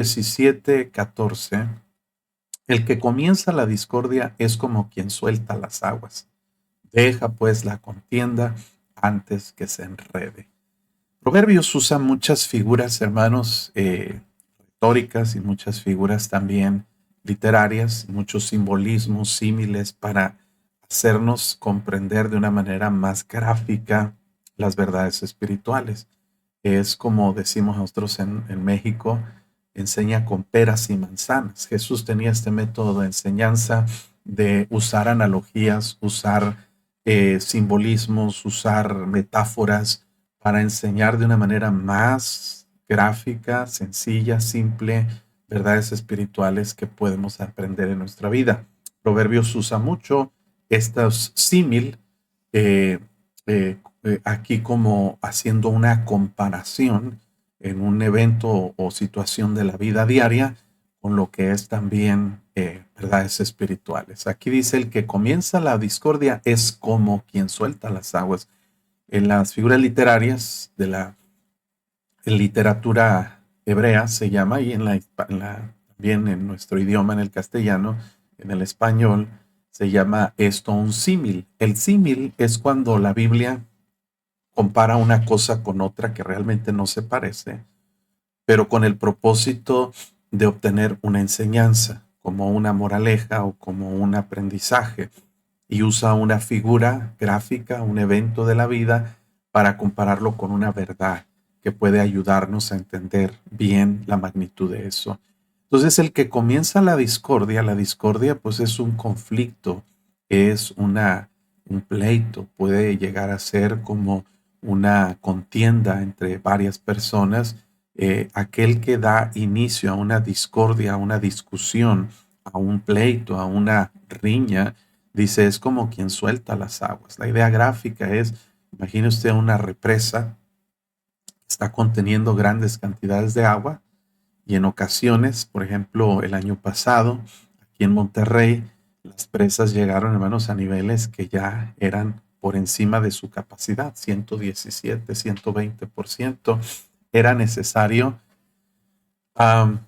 17:14, el que comienza la discordia es como quien suelta las aguas. Deja pues la contienda antes que se enrede. Proverbios usa muchas figuras, hermanos, retóricas y muchas figuras también literarias, muchos simbolismos, símiles para hacernos comprender de una manera más gráfica las verdades espirituales. Es como decimos nosotros en México, enseña con peras y manzanas. Jesús tenía este método de enseñanza de usar analogías, usar simbolismos, usar metáforas para enseñar de una manera más gráfica, sencilla, simple, verdades espirituales que podemos aprender en nuestra vida. Proverbios usa mucho estos símil, eh, eh, aquí como haciendo una comparación en un evento o situación de la vida diaria con lo que es también verdades espirituales. Aquí dice, el que comienza la discordia es como quien suelta las aguas. En las figuras literarias de la literatura hebrea se llama, y también en nuestro idioma, en el castellano, en el español, se llama esto un símil. El símil es cuando la Biblia compara una cosa con otra que realmente no se parece, pero con el propósito de obtener una enseñanza, como una moraleja o como un aprendizaje, y usa una figura gráfica, un evento de la vida, para compararlo con una verdad que puede ayudarnos a entender bien la magnitud de eso. Entonces, el que comienza la discordia pues es un conflicto, es un pleito, puede llegar a ser como una contienda entre varias personas. Aquel que da inicio a una discordia, a una discusión, a un pleito, a una riña, dice, es como quien suelta las aguas. La idea gráfica es, imagine usted una represa que está conteniendo grandes cantidades de agua y en ocasiones, por ejemplo, el año pasado, aquí en Monterrey, las presas llegaron, hermanos, a niveles que ya eran por encima de su capacidad, 117, 120%. Era necesario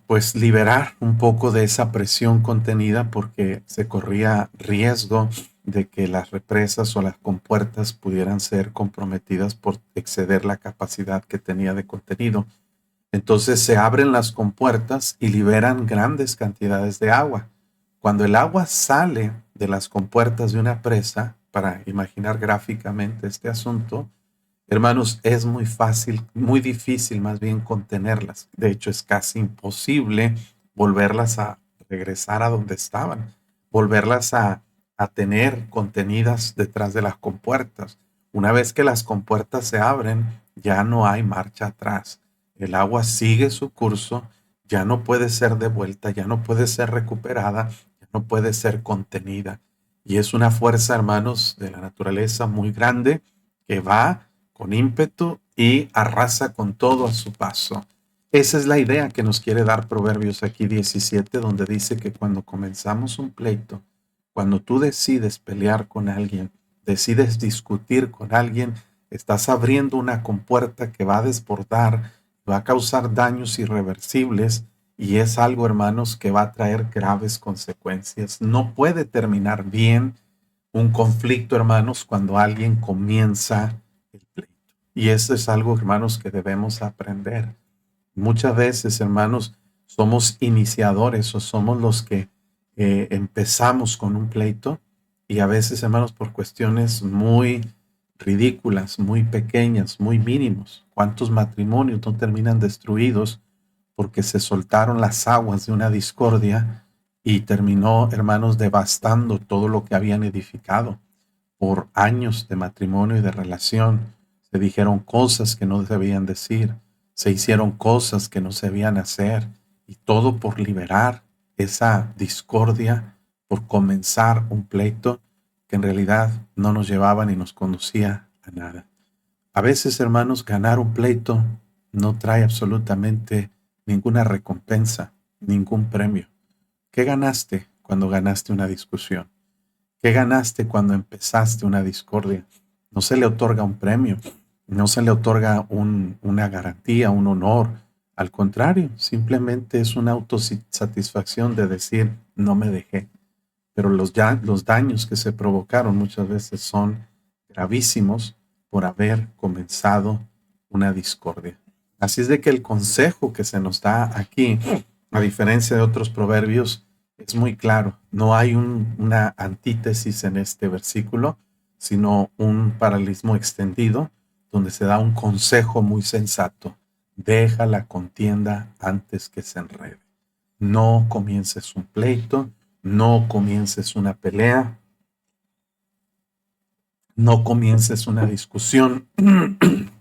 pues liberar un poco de esa presión contenida porque se corría riesgo de que las represas o las compuertas pudieran ser comprometidas por exceder la capacidad que tenía de contenido. Entonces se abren las compuertas y liberan grandes cantidades de agua. Cuando el agua sale de las compuertas de una presa, para imaginar gráficamente este asunto, hermanos, es muy fácil, muy difícil más bien contenerlas. De hecho, es casi imposible volverlas a regresar a donde estaban, volverlas a tener contenidas detrás de las compuertas. Una vez que las compuertas se abren, ya no hay marcha atrás. El agua sigue su curso, ya no puede ser devuelta, ya no puede ser recuperada, ya no puede ser contenida. Y es una fuerza, hermanos, de la naturaleza muy grande que va con ímpetu y arrasa con todo a su paso. Esa es la idea que nos quiere dar Proverbios aquí 17, donde dice que cuando comenzamos un pleito, cuando tú decides pelear con alguien, decides discutir con alguien, estás abriendo una compuerta que va a desbordar, va a causar daños irreversibles y es algo, hermanos, que va a traer graves consecuencias. No puede terminar bien un conflicto, hermanos, cuando alguien comienza el pleito. Y eso es algo, hermanos, que debemos aprender. Muchas veces, hermanos, somos iniciadores o somos los que empezamos con un pleito y a veces, hermanos, por cuestiones muy ridículas, muy pequeñas, muy mínimos. ¿Cuántos matrimonios no terminan destruidos porque se soltaron las aguas de una discordia y terminó, hermanos, devastando todo lo que habían edificado por años de matrimonio y de relación? Se dijeron cosas que no debían decir, se hicieron cosas que no se debían hacer, y todo por liberar esa discordia, por comenzar un pleito que en realidad no nos llevaba ni nos conducía a nada. A veces, hermanos, ganar un pleito no trae absolutamente ninguna recompensa, ningún premio. ¿Qué ganaste cuando ganaste una discusión? ¿Qué ganaste cuando empezaste una discordia? No se le otorga un premio, no se le otorga una garantía, un honor Al contrario, simplemente es una autosatisfacción de decir, no me dejé. Pero los daños que se provocaron muchas veces son gravísimos por haber comenzado una discordia. Así es de que el consejo que se nos da aquí, a diferencia de otros proverbios, es muy claro. No hay una antítesis en este versículo, sino un paralelismo extendido donde se da un consejo muy sensato. Deja la contienda antes que se enrede. No comiences un pleito, no comiences una pelea, no comiences una discusión,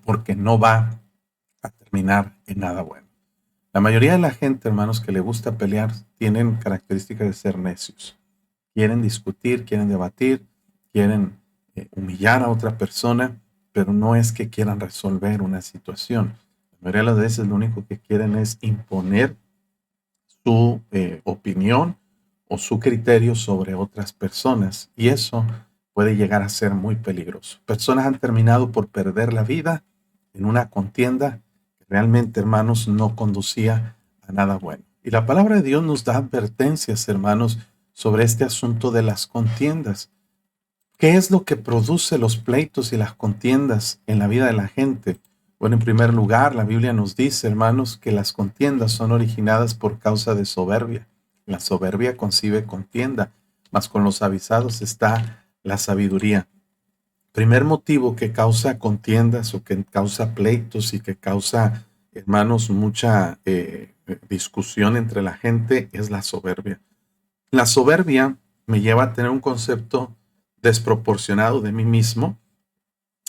porque no va a terminar en nada bueno. La mayoría de la gente, hermanos, que le gusta pelear, tienen características de ser necios. Quieren discutir, quieren debatir, quieren humillar a otra persona, pero no es que quieran resolver una situación. La mayoría de las veces lo único que quieren es imponer su opinión o su criterio sobre otras personas, y eso puede llegar a ser muy peligroso. Personas han terminado por perder la vida en una contienda que realmente, hermanos, no conducía a nada bueno. Y la palabra de Dios nos da advertencias, hermanos, sobre este asunto de las contiendas. ¿Qué es lo que produce los pleitos y las contiendas en la vida de la gente? Bueno, en primer lugar, la Biblia nos dice, hermanos, que las contiendas son originadas por causa de soberbia. La soberbia concibe contienda, mas con los avisados está la sabiduría. Primer motivo que causa contiendas o que causa pleitos y que causa, hermanos, mucha discusión entre la gente es la soberbia. La soberbia me lleva a tener un concepto desproporcionado de mí mismo.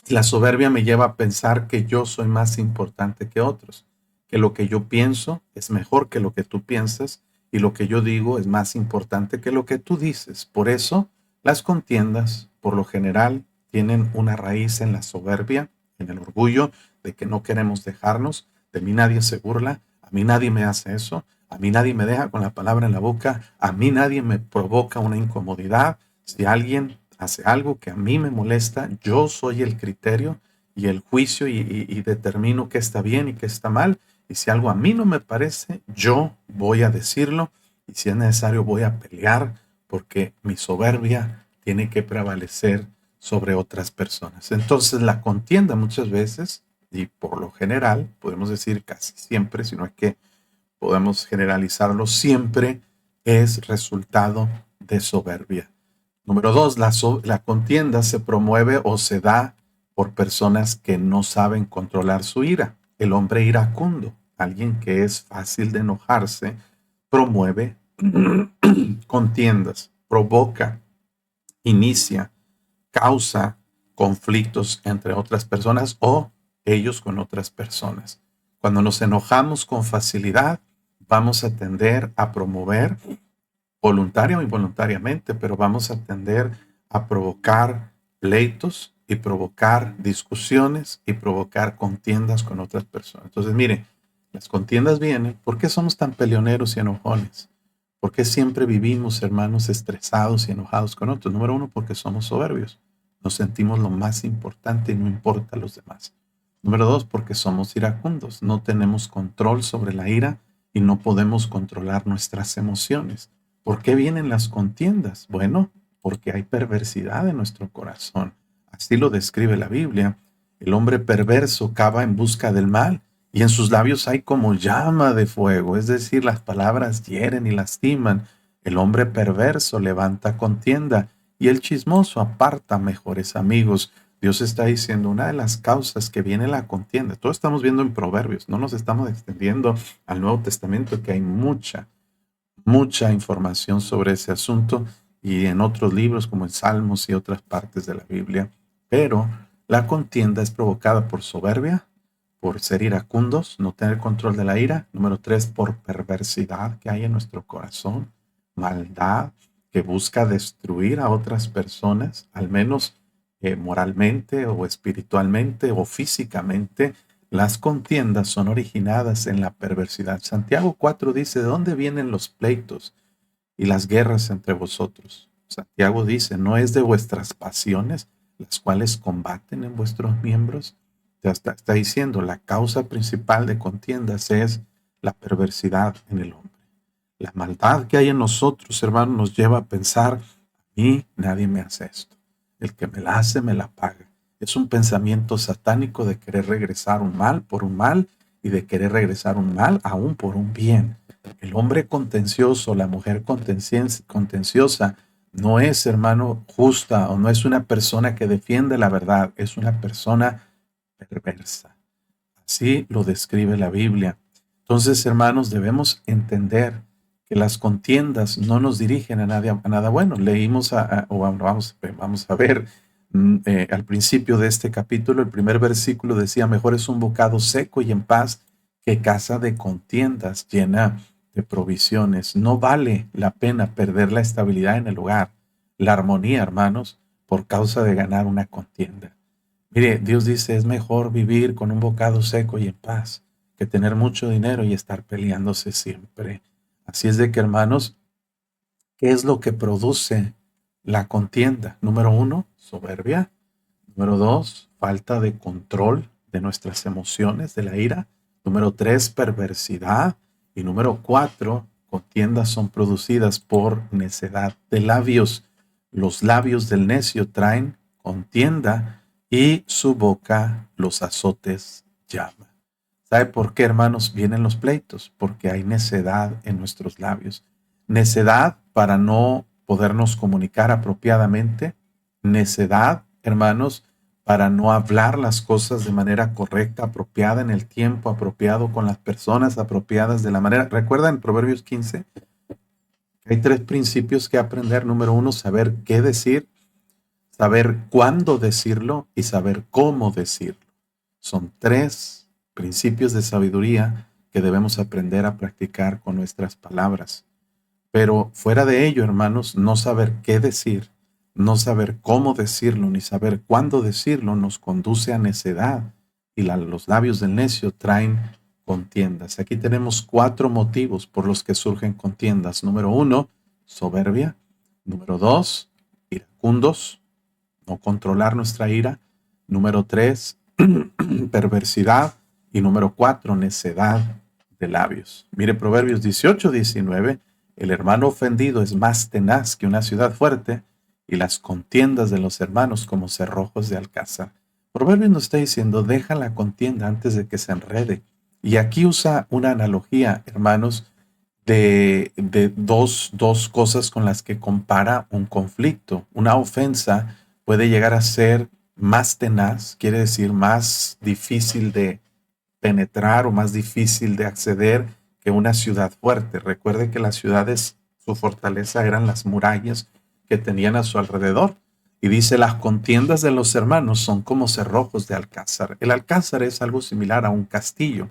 La soberbia me lleva a pensar que yo soy más importante que otros, que lo que yo pienso es mejor que lo que tú piensas y lo que yo digo es más importante que lo que tú dices. Por eso, las contiendas, por lo general, tienen una raíz en la soberbia, en el orgullo de que no queremos dejarnos. De mí nadie se burla, a mí nadie me hace eso, a mí nadie me deja con la palabra en la boca, a mí nadie me provoca una incomodidad. Si alguien hace algo que a mí me molesta, yo soy el criterio y el juicio y determino qué está bien y qué está mal. Y si algo a mí no me parece, yo voy a decirlo y si es necesario voy a pelear porque mi soberbia tiene que prevalecer sobre otras personas. Entonces la contienda muchas veces, y por lo general, podemos decir casi siempre, si no es que podemos generalizarlo, siempre es resultado de soberbia. Número dos, la contienda se promueve o se da por personas que no saben controlar su ira. El hombre iracundo, alguien que es fácil de enojarse, promueve contiendas, provoca, inicia, causa conflictos entre otras personas o ellos con otras personas. Cuando nos enojamos con facilidad, vamos a tender a promover voluntaria o involuntariamente, pero vamos a tender a provocar pleitos y provocar discusiones y provocar contiendas con otras personas. Entonces, mire, las contiendas vienen. ¿Por qué somos tan peleoneros y enojones? ¿Por qué siempre vivimos, hermanos, estresados y enojados con otros? Número uno, porque somos soberbios. Nos sentimos lo más importante y no importa a los demás. Número dos, porque somos iracundos. No tenemos control sobre la ira y no podemos controlar nuestras emociones. ¿Por qué vienen las contiendas? Bueno, porque hay perversidad en nuestro corazón. Así lo describe la Biblia. El hombre perverso cava en busca del mal y en sus labios hay como llama de fuego, es decir, las palabras hieren y lastiman. El hombre perverso levanta contienda y el chismoso aparta mejores amigos. Dios está diciendo una de las causas que viene la contienda. Todo estamos viendo en Proverbios, no nos estamos extendiendo al Nuevo Testamento, que hay mucha información sobre ese asunto y en otros libros como en Salmos y otras partes de la Biblia. Pero la contienda es provocada por soberbia, por ser iracundos, no tener control de la ira. Número tres, por perversidad que hay en nuestro corazón, maldad que busca destruir a otras personas, al menos moralmente o espiritualmente o físicamente. Las contiendas son originadas en la perversidad. Santiago 4 dice, ¿de dónde vienen los pleitos y las guerras entre vosotros? Santiago dice, ¿no es de vuestras pasiones las cuales combaten en vuestros miembros? Está diciendo, la causa principal de contiendas es la perversidad en el hombre. La maldad que hay en nosotros, hermanos, nos lleva a pensar, a mí nadie me hace esto. El que me la hace, me la paga. Es un pensamiento satánico de querer regresar un mal por un mal y de querer regresar un mal aún por un bien. El hombre contencioso, la mujer contenciosa, no es, hermano, justa o no es una persona que defiende la verdad, es una persona perversa. Así lo describe la Biblia. Entonces, hermanos, debemos entender que las contiendas no nos dirigen a nada bueno. Leímos, vamos a ver al principio de este capítulo, el primer versículo decía, mejor es un bocado seco y en paz que casa de contiendas llena de provisiones. No vale la pena perder la estabilidad en el hogar, la armonía, hermanos, por causa de ganar una contienda. Mire, Dios dice, es mejor vivir con un bocado seco y en paz que tener mucho dinero y estar peleándose siempre. Así es de que, hermanos, ¿qué es lo que produce la contienda? Número 1, soberbia. Número 2, falta de control de nuestras emociones, de la ira. Número 3, perversidad. Y número 4, contiendas son producidas por necedad de labios. Los labios del necio traen contienda y su boca los azotes llama. ¿Sabe por qué, hermanos, vienen los pleitos? Porque hay necedad en nuestros labios. Necedad para no podernos comunicar apropiadamente. Necedad, hermanos, para no hablar las cosas de manera correcta, apropiada, en el tiempo apropiado, con las personas apropiadas, de la manera. ¿Recuerdan Proverbios 15? Hay 3 principios que aprender. Número 1, saber qué decir, saber cuándo decirlo y saber cómo decirlo. Son 3 principios de sabiduría que debemos aprender a practicar con nuestras palabras. Pero fuera de ello, hermanos, no saber qué decir, no saber cómo decirlo, ni saber cuándo decirlo, nos conduce a necedad. Y los labios del necio traen contiendas. Aquí tenemos 4 motivos por los que surgen contiendas. Número 1, soberbia. Número 2, iracundos, no controlar nuestra ira. Número 3, perversidad. Y número 4, necedad de labios. Mire Proverbios 18-19. El hermano ofendido es más tenaz que una ciudad fuerte y las contiendas de los hermanos como cerrojos de alcázar. Proverbios nos está diciendo, deja la contienda antes de que se enrede. Y aquí usa una analogía, hermanos, de dos cosas con las que compara un conflicto. Una ofensa puede llegar a ser más tenaz, quiere decir más difícil de penetrar o más difícil de acceder que una ciudad fuerte. Recuerde que las ciudades, su fortaleza eran las murallas que tenían a su alrededor. Y dice, las contiendas de los hermanos son como cerrojos de alcázar. El alcázar es algo similar a un castillo,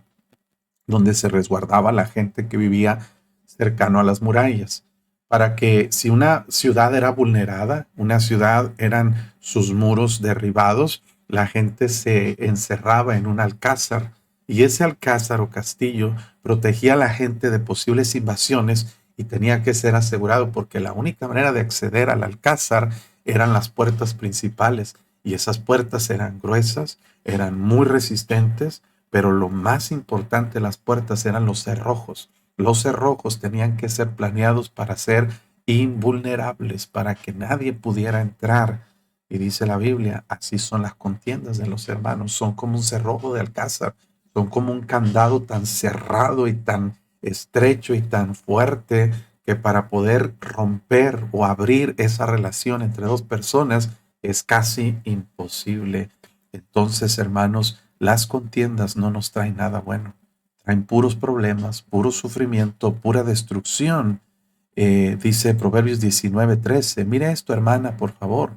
donde se resguardaba la gente que vivía cercano a las murallas, para que si una ciudad era vulnerada, una ciudad eran sus muros derribados, la gente se encerraba en un alcázar y ese alcázar o castillo protegía a la gente de posibles invasiones y tenía que ser asegurado porque la única manera de acceder al alcázar eran las puertas principales y esas puertas eran gruesas, eran muy resistentes, pero lo más importante de las puertas eran los cerrojos. Los cerrojos tenían que ser planeados para ser invulnerables, para que nadie pudiera entrar. Y dice la Biblia, así son las contiendas de los hermanos, son como un cerrojo de alcázar, son como un candado tan cerrado y tan estrecho y tan fuerte que para poder romper o abrir esa relación entre dos personas es casi imposible. Entonces, hermanos, las contiendas no nos traen nada bueno. Traen puros problemas, puro sufrimiento, pura destrucción. Dice Proverbios 19:13. Mira esto, hermana, por favor.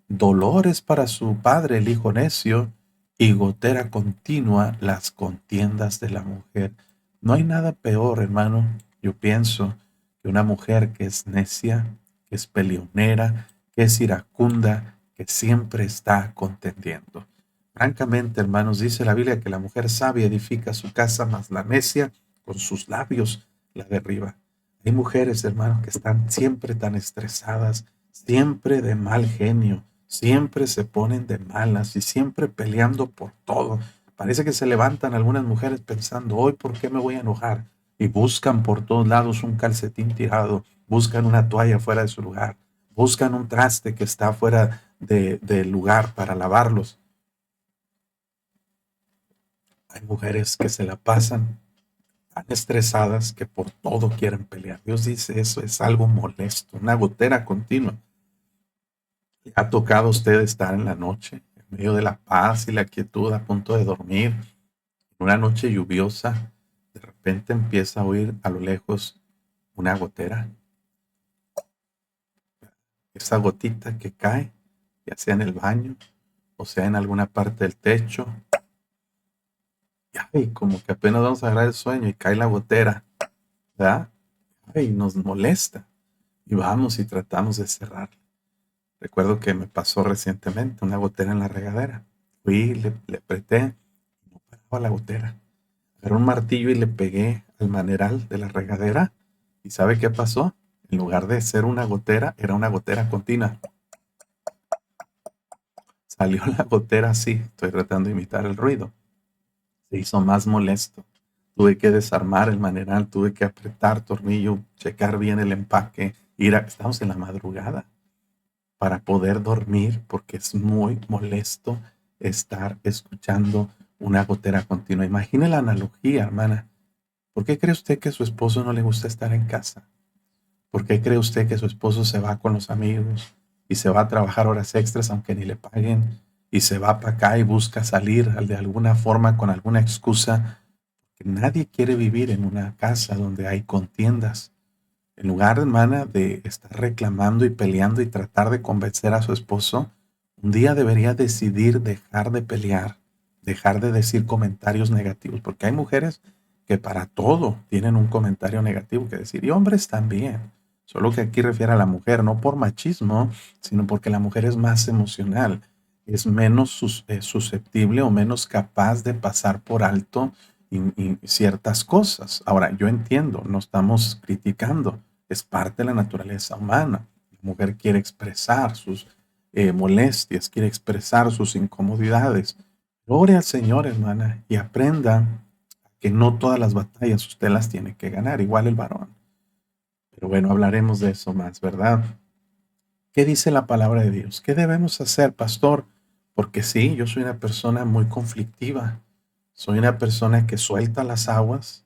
Dolores para su padre el hijo necio y gotera continua las contiendas de la mujer. No hay nada peor, hermano, yo pienso, que una mujer que es necia, que es peleonera, que es iracunda, que siempre está contendiendo. Francamente, hermanos, dice la Biblia que la mujer sabia edifica su casa, mas la necia con sus labios la derriba. Hay mujeres, hermanos, que están siempre tan estresadas, siempre de mal genio, siempre se ponen de malas y siempre peleando por todo. Parece que se levantan algunas mujeres pensando, hoy, ¿por qué me voy a enojar? y buscan por todos lados un calcetín tirado, buscan una toalla fuera de su lugar, buscan un traste que está fuera del lugar para lavarlos. Hay mujeres que se la pasan tan estresadas que por todo quieren pelear. Dios dice, eso es algo molesto, una gotera continua. ¿Le ha tocado a usted estar en la noche, en medio de la paz y la quietud, a punto de dormir, en una noche lluviosa? De repente empieza a oír a lo lejos una gotera, esa gotita que cae, ya sea en el baño o sea en alguna parte del techo. Y como que apenas vamos a agarrar el sueño y cae la gotera, ¿verdad? Y nos molesta. Y vamos y tratamos de cerrar. Recuerdo que me pasó recientemente una gotera en la regadera. Fui, le apreté, no paraba la gotera. Agarré un martillo y le pegué al maneral de la regadera. ¿Y sabe qué pasó? En lugar de ser una gotera, era una gotera continua. Salió la gotera así. Estoy tratando de imitar el ruido. Se hizo más molesto. Tuve que desarmar el maneral, tuve que apretar tornillo, checar bien el empaque. Estamos en la madrugada para poder dormir porque es muy molesto estar escuchando una gotera continua. Imagine la analogía, hermana. ¿Por qué cree usted que a su esposo no le gusta estar en casa? ¿Por qué cree usted que su esposo se va con los amigos y se va a trabajar horas extras aunque ni le paguen y se va para acá y busca salir de alguna forma con alguna excusa? Que nadie quiere vivir en una casa donde hay contiendas. En lugar, hermana, de estar reclamando y peleando y tratar de convencer a su esposo, un día debería decidir dejar de pelear, dejar de decir comentarios negativos, porque hay mujeres que para todo tienen un comentario negativo que decir, y hombres también. Solo que aquí refiere a la mujer, no por machismo, sino porque la mujer es más emocional, es menos susceptible o menos capaz de pasar por alto y ciertas cosas. Ahora, yo entiendo, no estamos criticando, es parte de la naturaleza humana. La mujer quiere expresar sus molestias, quiere expresar sus incomodidades. Ore al Señor, hermana, y aprenda que no todas las batallas usted las tiene que ganar, igual el varón. Pero bueno, hablaremos de eso más, ¿verdad? ¿Qué dice la palabra de Dios? ¿Qué debemos hacer, pastor? Porque sí, yo soy una persona muy conflictiva. Soy una persona que suelta las aguas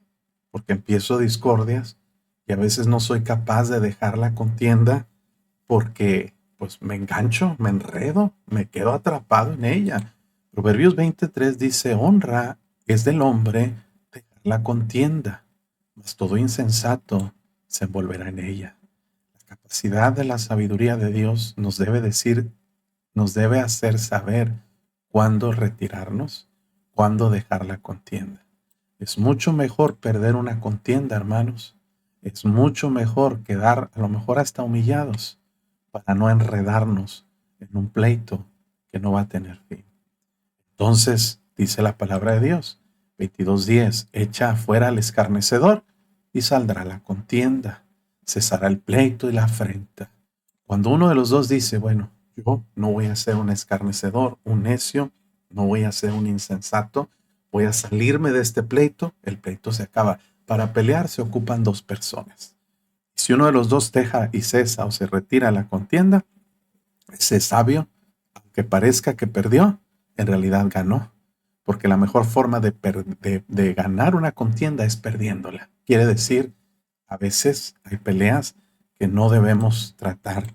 porque empiezo discordias y a veces no soy capaz de dejar la contienda porque pues me engancho, me enredo, me quedo atrapado en ella. Proverbios 23 dice, honra es del hombre dejar la contienda, mas todo insensato se envolverá en ella. La capacidad de la sabiduría de Dios nos debe decir, nos debe hacer saber cuándo retirarnos, cuándo dejar la contienda. Es mucho mejor perder una contienda, hermanos. Es mucho mejor quedar a lo mejor hasta humillados para no enredarnos en un pleito que no va a tener fin. Entonces, dice la palabra de Dios, 22:10, echa afuera al escarnecedor y saldrá la contienda, cesará el pleito y la afrenta. Cuando uno de los dos dice, bueno, yo no voy a ser un escarnecedor, un necio, no voy a ser un insensato, voy a salirme de este pleito, el pleito se acaba. Para pelear se ocupan dos personas. Si uno de los dos deja y cesa o se retira a la contienda, ese sabio, aunque parezca que perdió, en realidad ganó. Porque la mejor forma de ganar una contienda es perdiéndola. Quiere decir, a veces hay peleas que no debemos tratar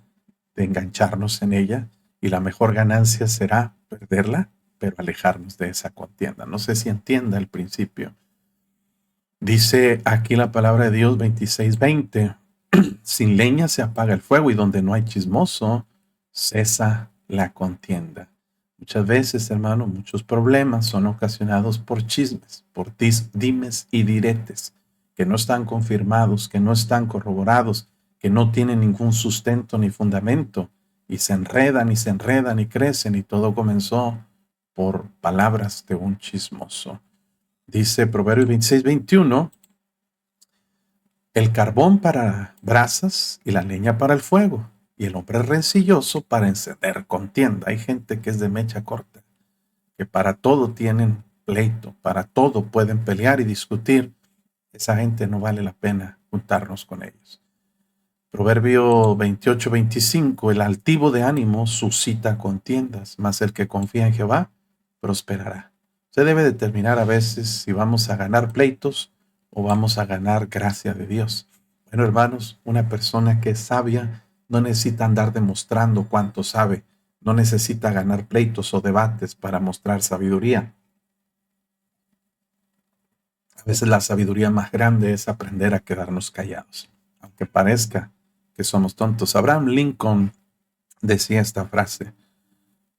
de engancharnos en ella y la mejor ganancia será perderla, pero alejarnos de esa contienda. No sé si entienda el principio. Dice aquí la palabra de Dios 26:20, sin leña se apaga el fuego y donde no hay chismoso, cesa la contienda. Muchas veces, hermano, muchos problemas son ocasionados por chismes, por dimes y diretes, que no están confirmados, que no están corroborados, que no tienen ningún sustento ni fundamento, y se enredan y se enredan y crecen, y todo comenzó por palabras de un chismoso. Dice Proverbios 26:21, el carbón para brasas y la leña para el fuego, y el hombre rencilloso para encender contienda. Hay gente que es de mecha corta, que para todo tienen pleito, para todo pueden pelear y discutir, esa gente no vale la pena juntarnos con ellos. Proverbio 28:25, el altivo de ánimo suscita contiendas, mas el que confía en Jehová prosperará. Se debe determinar a veces si vamos a ganar pleitos o vamos a ganar gracia de Dios. Bueno, hermanos, una persona que es sabia no necesita andar demostrando cuánto sabe, no necesita ganar pleitos o debates para mostrar sabiduría. A veces la sabiduría más grande es aprender a quedarnos callados, aunque parezca que somos tontos. Abraham Lincoln decía esta frase: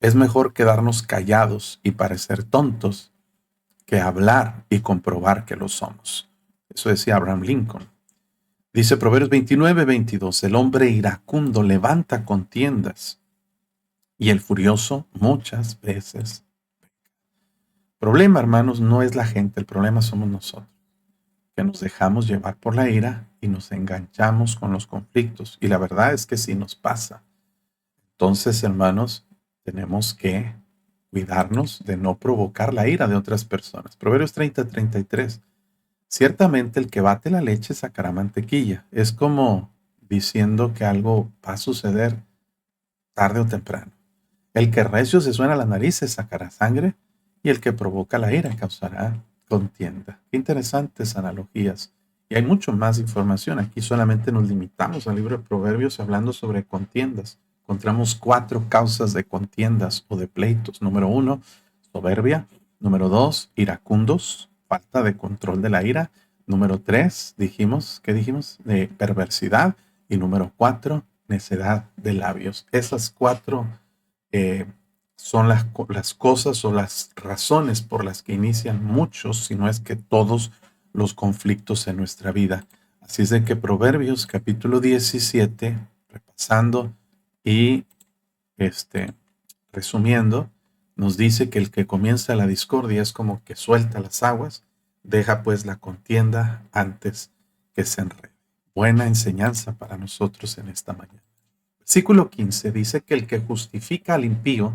es mejor quedarnos callados y parecer tontos que hablar y comprobar que lo somos. Eso decía Abraham Lincoln. Dice Proverbios 29:22, el hombre iracundo levanta contiendas y el furioso muchas veces. El problema, hermanos, no es la gente, el problema somos nosotros, que nos dejamos llevar por la ira y nos enganchamos con los conflictos. Y la verdad es que sí nos pasa. Entonces, hermanos, tenemos que cuidarnos de no provocar la ira de otras personas. Proverbios 30:33. Ciertamente el que bate la leche sacará mantequilla. Es como diciendo que algo va a suceder tarde o temprano. El que recio se suena la nariz sacará sangre, y el que provoca la ira causará contienda. Qué interesantes analogías. Y hay mucho más información. Aquí solamente nos limitamos al libro de Proverbios hablando sobre contiendas. Encontramos 4 causas de contiendas o de pleitos. Número 1, soberbia. Número 2, iracundos, falta de control de la ira. Número 3, ¿qué dijimos? De perversidad. Y número 4, necedad de labios. Esas 4 son las cosas o las razones por las que inician muchos, si no es que todos, los conflictos en nuestra vida. Así es de que Proverbios capítulo 17, repasando y resumiendo, nos dice que el que comienza la discordia es como que suelta las aguas, deja pues la contienda antes que se enrede. Buena enseñanza para nosotros en esta mañana. Versículo 15 dice que el que justifica al impío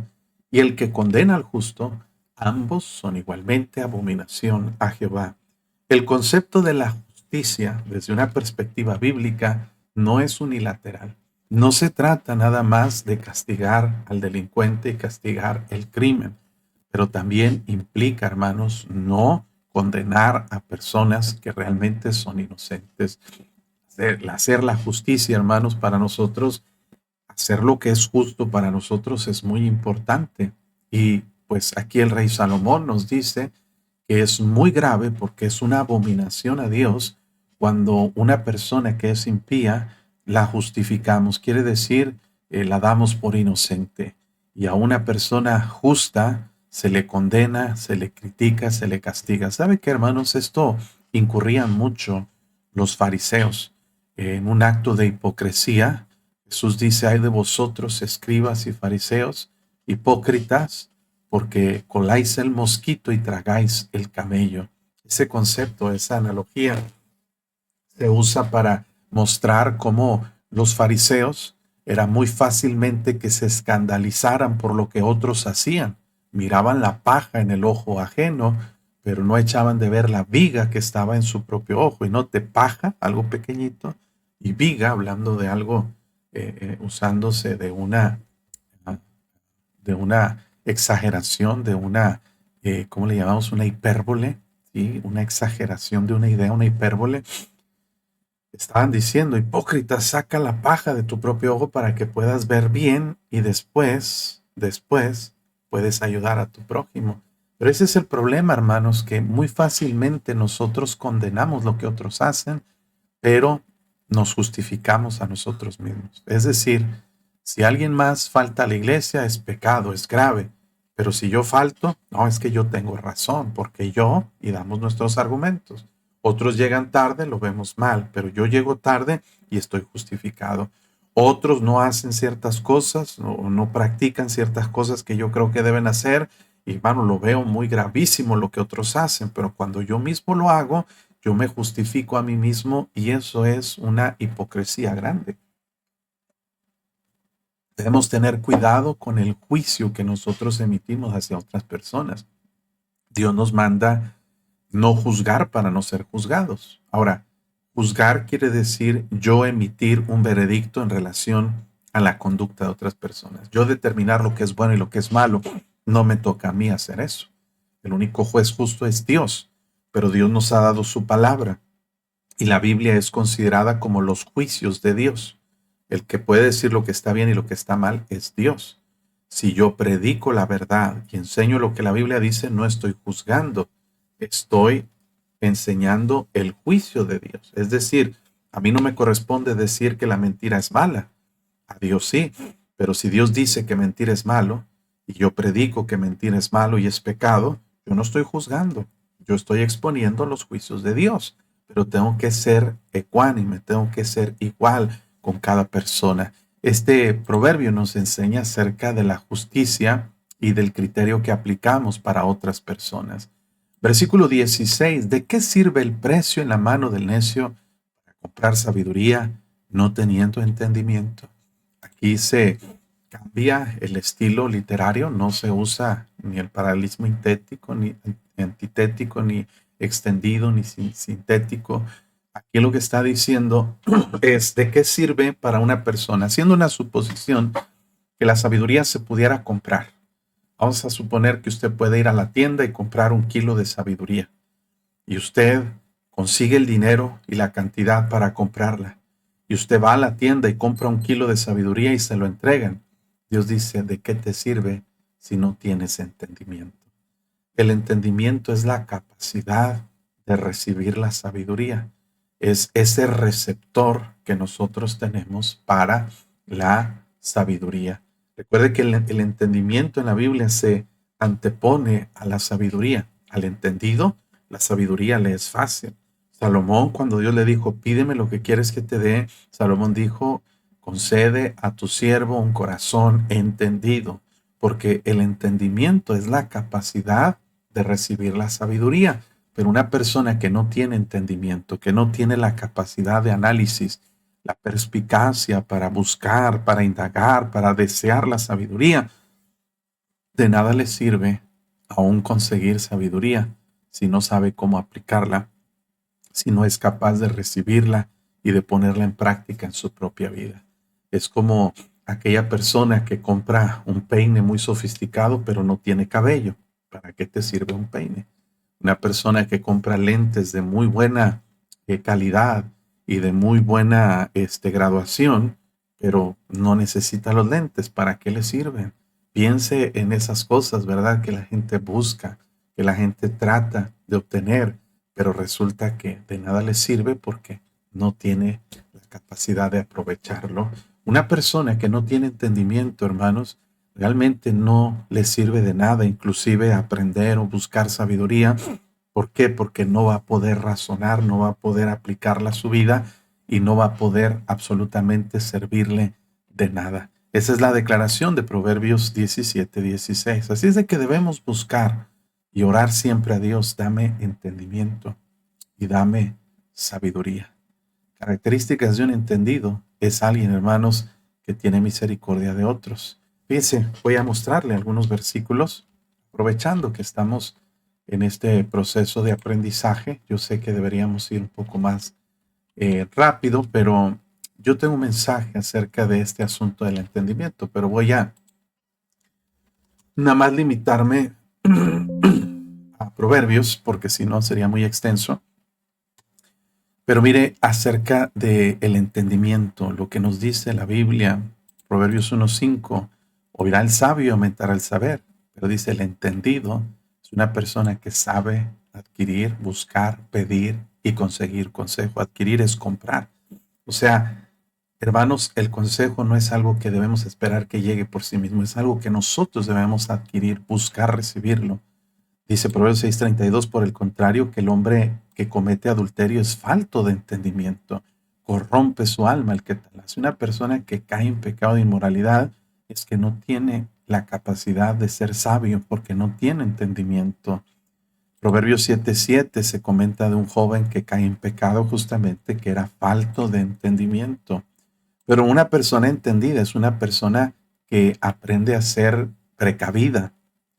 y el que condena al justo, ambos son igualmente abominación a Jehová. El concepto de la justicia, desde una perspectiva bíblica, no es unilateral. No se trata nada más de castigar al delincuente y castigar el crimen, pero también implica, hermanos, no condenar a personas que realmente son inocentes. Hacer la justicia, hermanos, para nosotros, hacer lo que es justo para nosotros es muy importante. Y pues aquí el rey Salomón nos dice que es muy grave porque es una abominación a Dios cuando una persona que es impía la justificamos. Quiere decir, la damos por inocente. Y a una persona justa se le condena, se le critica, se le castiga. ¿Sabe qué, hermanos? Esto incurrían mucho los fariseos en un acto de hipocresía. Jesús dice: ay de vosotros, escribas y fariseos, hipócritas, porque coláis el mosquito y tragáis el camello. Ese concepto, esa analogía, se usa para mostrar cómo los fariseos era muy fácilmente que se escandalizaran por lo que otros hacían. Miraban la paja en el ojo ajeno, pero no echaban de ver la viga que estaba en su propio ojo. Y note, paja, algo pequeñito, y viga, hablando de algo, usándose de una exageración, de una, ¿cómo le llamamos? Una hipérbole, ¿sí? Una exageración de una idea, una hipérbole. Estaban diciendo: hipócrita, saca la paja de tu propio ojo para que puedas ver bien y después puedes ayudar a tu prójimo. Pero ese es el problema, hermanos, que muy fácilmente nosotros condenamos lo que otros hacen, pero nos justificamos a nosotros mismos. Es decir, si alguien más falta a la iglesia, es pecado, es grave. Pero si yo falto, no, es que yo tengo razón, porque yo, y damos nuestros argumentos. Otros llegan tarde, lo vemos mal, pero yo llego tarde y estoy justificado. Otros no hacen ciertas cosas o no practican ciertas cosas que yo creo que deben hacer, y bueno, lo veo muy gravísimo lo que otros hacen, pero cuando yo mismo lo hago, yo me justifico a mí mismo, y eso es una hipocresía grande. Debemos tener cuidado con el juicio que nosotros emitimos hacia otras personas. Dios nos manda no juzgar para no ser juzgados. Ahora, juzgar quiere decir yo emitir un veredicto en relación a la conducta de otras personas. Yo determinar lo que es bueno y lo que es malo. No me toca a mí hacer eso. El único juez justo es Dios, pero Dios nos ha dado su palabra y la Biblia es considerada como los juicios de Dios. El que puede decir lo que está bien y lo que está mal es Dios. Si yo predico la verdad y enseño lo que la Biblia dice, no estoy juzgando, estoy enseñando el juicio de Dios. Es decir, a mí no me corresponde decir que la mentira es mala, a Dios sí, pero si Dios dice que mentir es malo y yo predico que mentir es malo y es pecado, yo no estoy juzgando, yo estoy exponiendo los juicios de Dios, pero tengo que ser ecuánime, tengo que ser igual con cada persona. Este proverbio nos enseña acerca de la justicia y del criterio que aplicamos para otras personas. Versículo 16. ¿De qué sirve el precio en la mano del necio para comprar sabiduría no teniendo entendimiento? Aquí se cambia el estilo literario, no se usa ni el paralelismo sintético, ni antitético, ni extendido, ni sintético. Aquí lo que está diciendo es de qué sirve para una persona, haciendo una suposición que la sabiduría se pudiera comprar. Vamos a suponer que usted puede ir a la tienda y comprar 1 kilo de sabiduría y usted consigue el dinero y la cantidad para comprarla. Y usted va a la tienda y compra 1 kilo de sabiduría y se lo entregan. Dios dice, ¿de qué te sirve si no tienes entendimiento? El entendimiento es la capacidad de recibir la sabiduría. Es ese receptor que nosotros tenemos para la sabiduría. Recuerde que el entendimiento en la Biblia se antepone a la sabiduría. Al entendido, la sabiduría le es fácil. Salomón, cuando Dios le dijo, pídeme lo que quieres que te dé, Salomón dijo, concede a tu siervo un corazón entendido, porque el entendimiento es la capacidad de recibir la sabiduría. Pero una persona que no tiene entendimiento, que no tiene la capacidad de análisis, la perspicacia para buscar, para indagar, para desear la sabiduría, de nada le sirve aún conseguir sabiduría si no sabe cómo aplicarla, si no es capaz de recibirla y de ponerla en práctica en su propia vida. Es como aquella persona que compra un peine muy sofisticado pero no tiene cabello. ¿Para qué te sirve un peine? Una persona que compra lentes de muy buena calidad y de muy buena graduación, pero no necesita los lentes, ¿para qué le sirven? Piense en esas cosas, ¿verdad? Que la gente busca, que la gente trata de obtener, pero resulta que de nada le sirve porque no tiene la capacidad de aprovecharlo. Una persona que no tiene entendimiento, hermanos, realmente no le sirve de nada, inclusive aprender o buscar sabiduría. ¿Por qué? Porque no va a poder razonar, no va a poder aplicarla a su vida y no va a poder absolutamente servirle de nada. Esa es la declaración de Proverbios 17:16. Así es de que debemos buscar y orar siempre a Dios, dame entendimiento y dame sabiduría. Características de un entendido es alguien, hermanos, que tiene misericordia de otros. Fíjense, voy a mostrarle algunos versículos, aprovechando que estamos en este proceso de aprendizaje. Yo sé que deberíamos ir un poco más rápido, pero yo tengo un mensaje acerca de este asunto del entendimiento, pero voy a nada más limitarme a Proverbios, porque si no sería muy extenso. Pero mire, acerca del entendimiento, lo que nos dice la Biblia, Proverbios 1:5, oirá el sabio y aumentará el saber, pero dice el entendido es una persona que sabe adquirir, buscar, pedir y conseguir consejo. Adquirir es comprar. O sea, hermanos, el consejo no es algo que debemos esperar que llegue por sí mismo, es algo que nosotros debemos adquirir, buscar recibirlo. Dice Proverbios 6:32, por el contrario, que el hombre que comete adulterio es falto de entendimiento, corrompe su alma el que tal hace. Una persona que cae en pecado de inmoralidad es que no tiene la capacidad de ser sabio porque no tiene entendimiento. Proverbios 7:7 se comenta de un joven que cae en pecado justamente que era falto de entendimiento. Pero una persona entendida es una persona que aprende a ser precavida,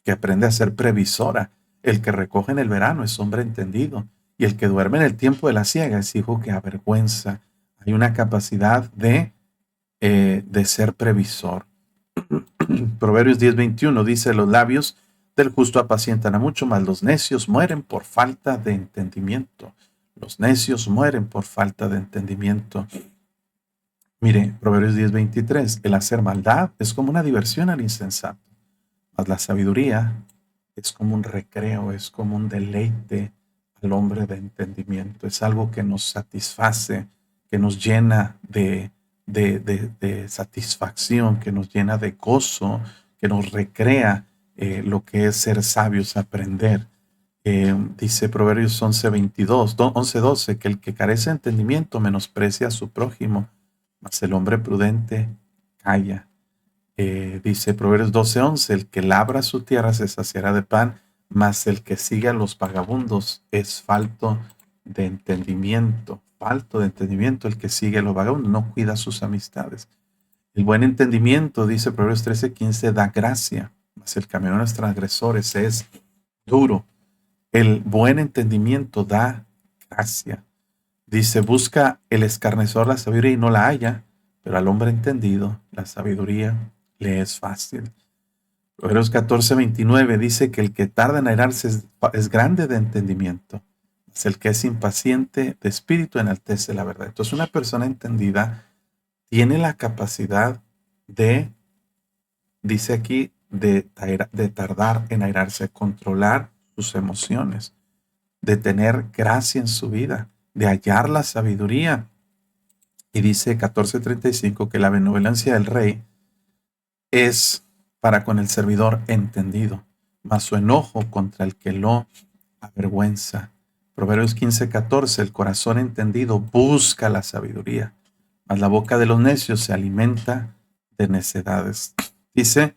que aprende a ser previsora. El que recoge en el verano es hombre entendido, y el que duerme en el tiempo de la siega es hijo que avergüenza. Hay una capacidad de ser previsor. Proverbios 10:21 dice, los labios del justo apacientan a mucho, mas los necios mueren por falta de entendimiento. Los necios mueren por falta de entendimiento. Mire, Proverbios 10:23, el hacer maldad es como una diversión al insensato, mas la sabiduría es como un recreo, es como un deleite al hombre de entendimiento. Es algo que nos satisface, que nos llena de satisfacción, que nos llena de gozo, que nos recrea lo que es ser sabios, aprender. Dice Proverbios 11:12, que el que carece de entendimiento menosprecia a su prójimo, mas el hombre prudente calla. Dice Proverbios 12:11, el que labra su tierra se saciará de pan, mas el que sigue a los vagabundos es falto de entendimiento. Falto de entendimiento el que sigue a los vagabundos, no cuida sus amistades. El buen entendimiento, dice Proverbios 13:15, da gracia, mas el camino de los transgresores es duro. El buen entendimiento da gracia. Dice, busca el escarnecedor la sabiduría y no la halla, pero al hombre entendido la sabiduría le es fácil. Proverbios 14:29 dice que el que tarda en airarse es grande de entendimiento, mas el que es impaciente de espíritu enaltece la verdad. Entonces una persona entendida tiene la capacidad dice aquí, de tardar en airarse, controlar sus emociones, de tener gracia en su vida, de hallar la sabiduría. Y dice 14:35 que la benevolencia del rey es para con el servidor entendido, mas su enojo contra el que lo avergüenza. Proverbios 15:14, el corazón entendido busca la sabiduría, mas la boca de los necios se alimenta de necedades. Dice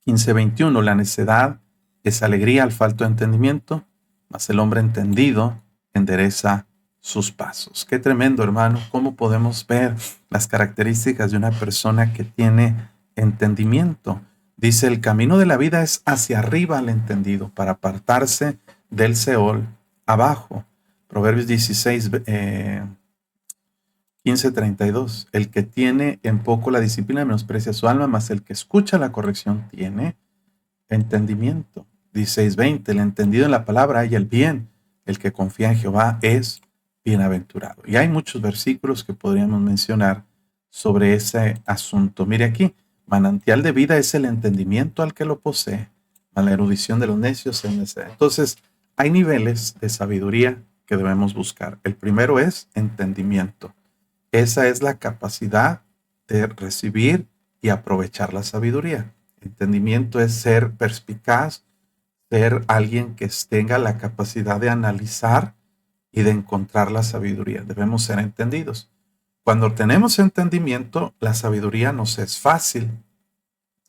15:21, la necedad es alegría al falto de entendimiento, mas el hombre entendido endereza sus pasos. Qué tremendo, hermano, cómo podemos ver las características de una persona que tiene entendimiento. Dice, el camino de la vida es hacia arriba al entendido, para apartarse del Seol abajo. Proverbios 15:32. El que tiene en poco la disciplina menosprecia su alma, mas el que escucha la corrección tiene entendimiento. 16:20. El entendido en la palabra halla el bien. El que confía en Jehová es bienaventurado. Y hay muchos versículos que podríamos mencionar sobre ese asunto. Mire aquí, manantial de vida es el entendimiento al que lo posee, mas la erudición de los necios es necesidad. Entonces, hay niveles de sabiduría que debemos buscar. El primero es entendimiento. Esa es la capacidad de recibir y aprovechar la sabiduría. Entendimiento es ser perspicaz, ser alguien que tenga la capacidad de analizar y de encontrar la sabiduría. Debemos ser entendidos. Cuando tenemos entendimiento, la sabiduría nos es fácil.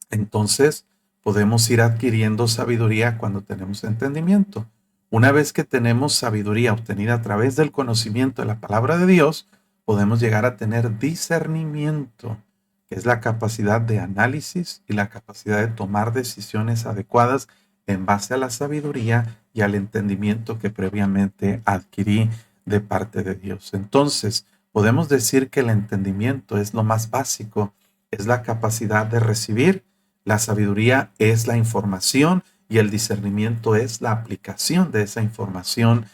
Entonces, podemos ir adquiriendo sabiduría cuando tenemos entendimiento. Una vez que tenemos sabiduría obtenida a través del conocimiento de la palabra de Dios, podemos llegar a tener discernimiento, que es la capacidad de análisis y la capacidad de tomar decisiones adecuadas en base a la sabiduría y al entendimiento que previamente adquirí de parte de Dios. Entonces, podemos decir que el entendimiento es lo más básico, es la capacidad de recibir, la sabiduría es la información y el discernimiento es la aplicación de esa información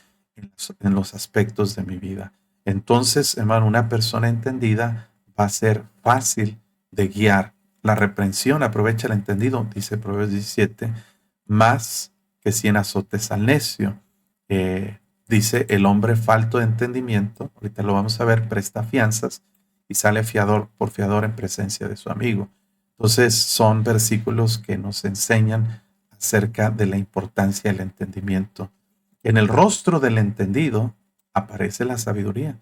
en los aspectos de mi vida. Entonces, hermano, una persona entendida va a ser fácil de guiar. La reprensión aprovecha el entendido, dice Proverbios 17, más que 100 azotes al necio. Dice, el hombre falto de entendimiento, ahorita lo vamos a ver, presta fianzas y sale fiador por fiador en presencia de su amigo. Entonces, son versículos que nos enseñan acerca de la importancia del entendimiento. En el rostro del entendido aparece la sabiduría.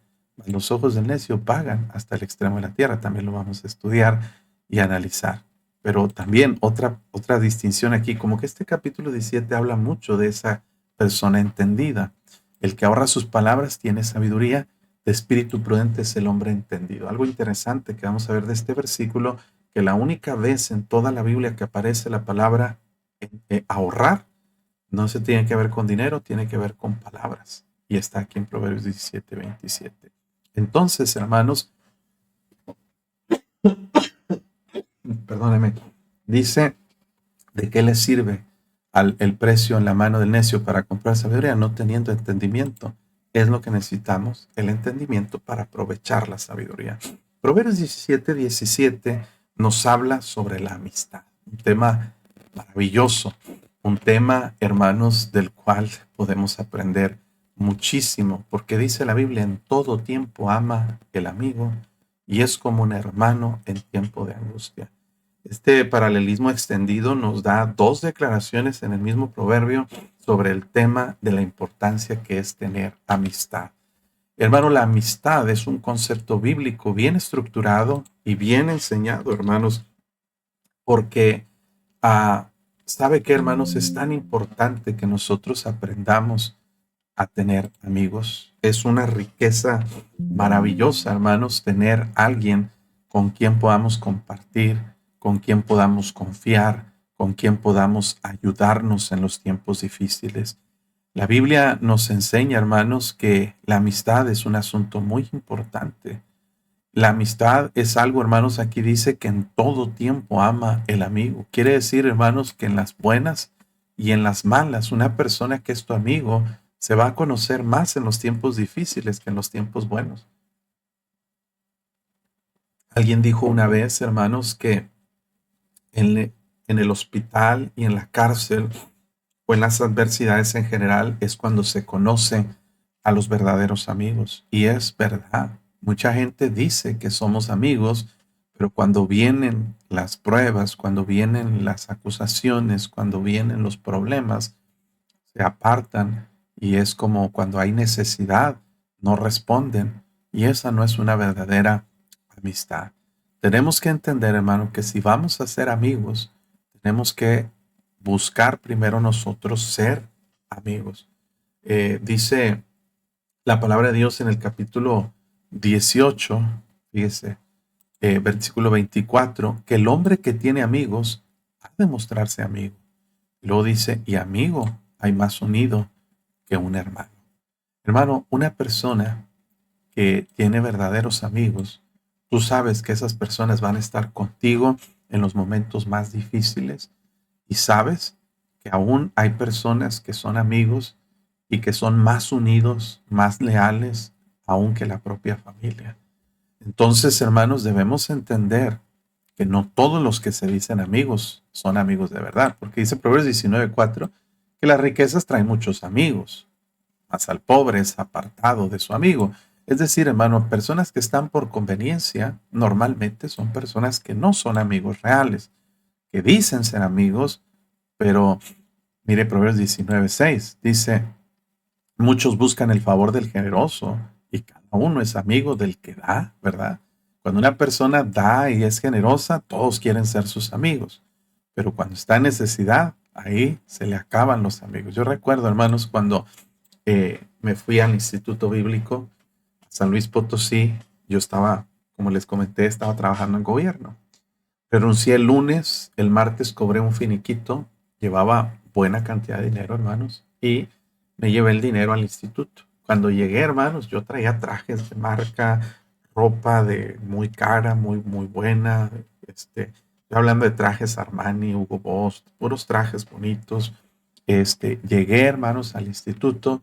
Los ojos del necio vagan hasta el extremo de la tierra. También lo vamos a estudiar y analizar. Pero también otra distinción aquí, como que este capítulo 17 habla mucho de esa persona entendida. El que ahorra sus palabras tiene sabiduría, de espíritu prudente es el hombre entendido. Algo interesante que vamos a ver de este versículo, que la única vez en toda la Biblia que aparece la palabra ahorrar No se tiene que ver con dinero, tiene que ver con palabras. Y está aquí en Proverbios 17:27. Entonces, hermanos, perdóneme, dice, ¿de qué le sirve el precio en la mano del necio para comprar sabiduría no teniendo entendimiento? Es lo que necesitamos, el entendimiento para aprovechar la sabiduría. Proverbios 17:17 nos habla sobre la amistad, un tema maravilloso, un tema, hermanos, del cual podemos aprender muchísimo, porque dice la Biblia, en todo tiempo ama el amigo y es como un hermano en tiempo de angustia. Este paralelismo extendido nos da dos declaraciones en el mismo proverbio sobre el tema de la importancia que es tener amistad. Hermano, la amistad es un concepto bíblico bien estructurado y bien enseñado, hermanos, porque ¿sabe qué, hermanos? Es tan importante que nosotros aprendamos a tener amigos. Es una riqueza maravillosa, hermanos, tener alguien con quien podamos compartir, con quien podamos confiar, con quien podamos ayudarnos en los tiempos difíciles. La Biblia nos enseña, hermanos, que la amistad es un asunto muy importante. La amistad es algo, hermanos, aquí dice que en todo tiempo ama el amigo. Quiere decir, hermanos, que en las buenas y en las malas, una persona que es tu amigo se va a conocer más en los tiempos difíciles que en los tiempos buenos. Alguien dijo una vez, hermanos, que en el hospital y en la cárcel o en las adversidades en general es cuando se conoce a los verdaderos amigos. Y es verdad. Mucha gente dice que somos amigos, pero cuando vienen las pruebas, cuando vienen las acusaciones, cuando vienen los problemas, se apartan y es como cuando hay necesidad, no responden. Y esa no es una verdadera amistad. Tenemos que entender, hermano, que si vamos a ser amigos, tenemos que buscar primero nosotros ser amigos. Dice la palabra de Dios en el capítulo 18, fíjese, versículo 24, que el hombre que tiene amigos ha de mostrarse amigo. Luego dice, y amigo hay más unido que un hermano. Hermano, una persona que tiene verdaderos amigos, tú sabes que esas personas van a estar contigo en los momentos más difíciles y sabes que aún hay personas que son amigos y que son más unidos, más leales, aún que la propia familia. Entonces, hermanos, debemos entender que no todos los que se dicen amigos son amigos de verdad, porque dice Proverbios 19:4 que las riquezas traen muchos amigos, mas al pobre es apartado de su amigo. Es decir, hermano, personas que están por conveniencia normalmente son personas que no son amigos reales, que dicen ser amigos, pero mire Proverbios 19:6, dice, muchos buscan el favor del generoso y cada uno es amigo del que da, ¿verdad? Cuando una persona da y es generosa, todos quieren ser sus amigos, pero cuando está en necesidad, ahí se le acaban los amigos. Yo recuerdo, hermanos, cuando me fui al Instituto Bíblico San Luis Potosí, yo estaba, como les comenté, estaba trabajando en gobierno. Renuncié el lunes, el martes cobré un finiquito, llevaba buena cantidad de dinero, hermanos, y me llevé el dinero al instituto. Cuando llegué, hermanos, yo traía trajes de marca, ropa de muy cara, muy buena. Estoy hablando de trajes Armani, Hugo Boss, puros trajes bonitos. Llegué, hermanos, al instituto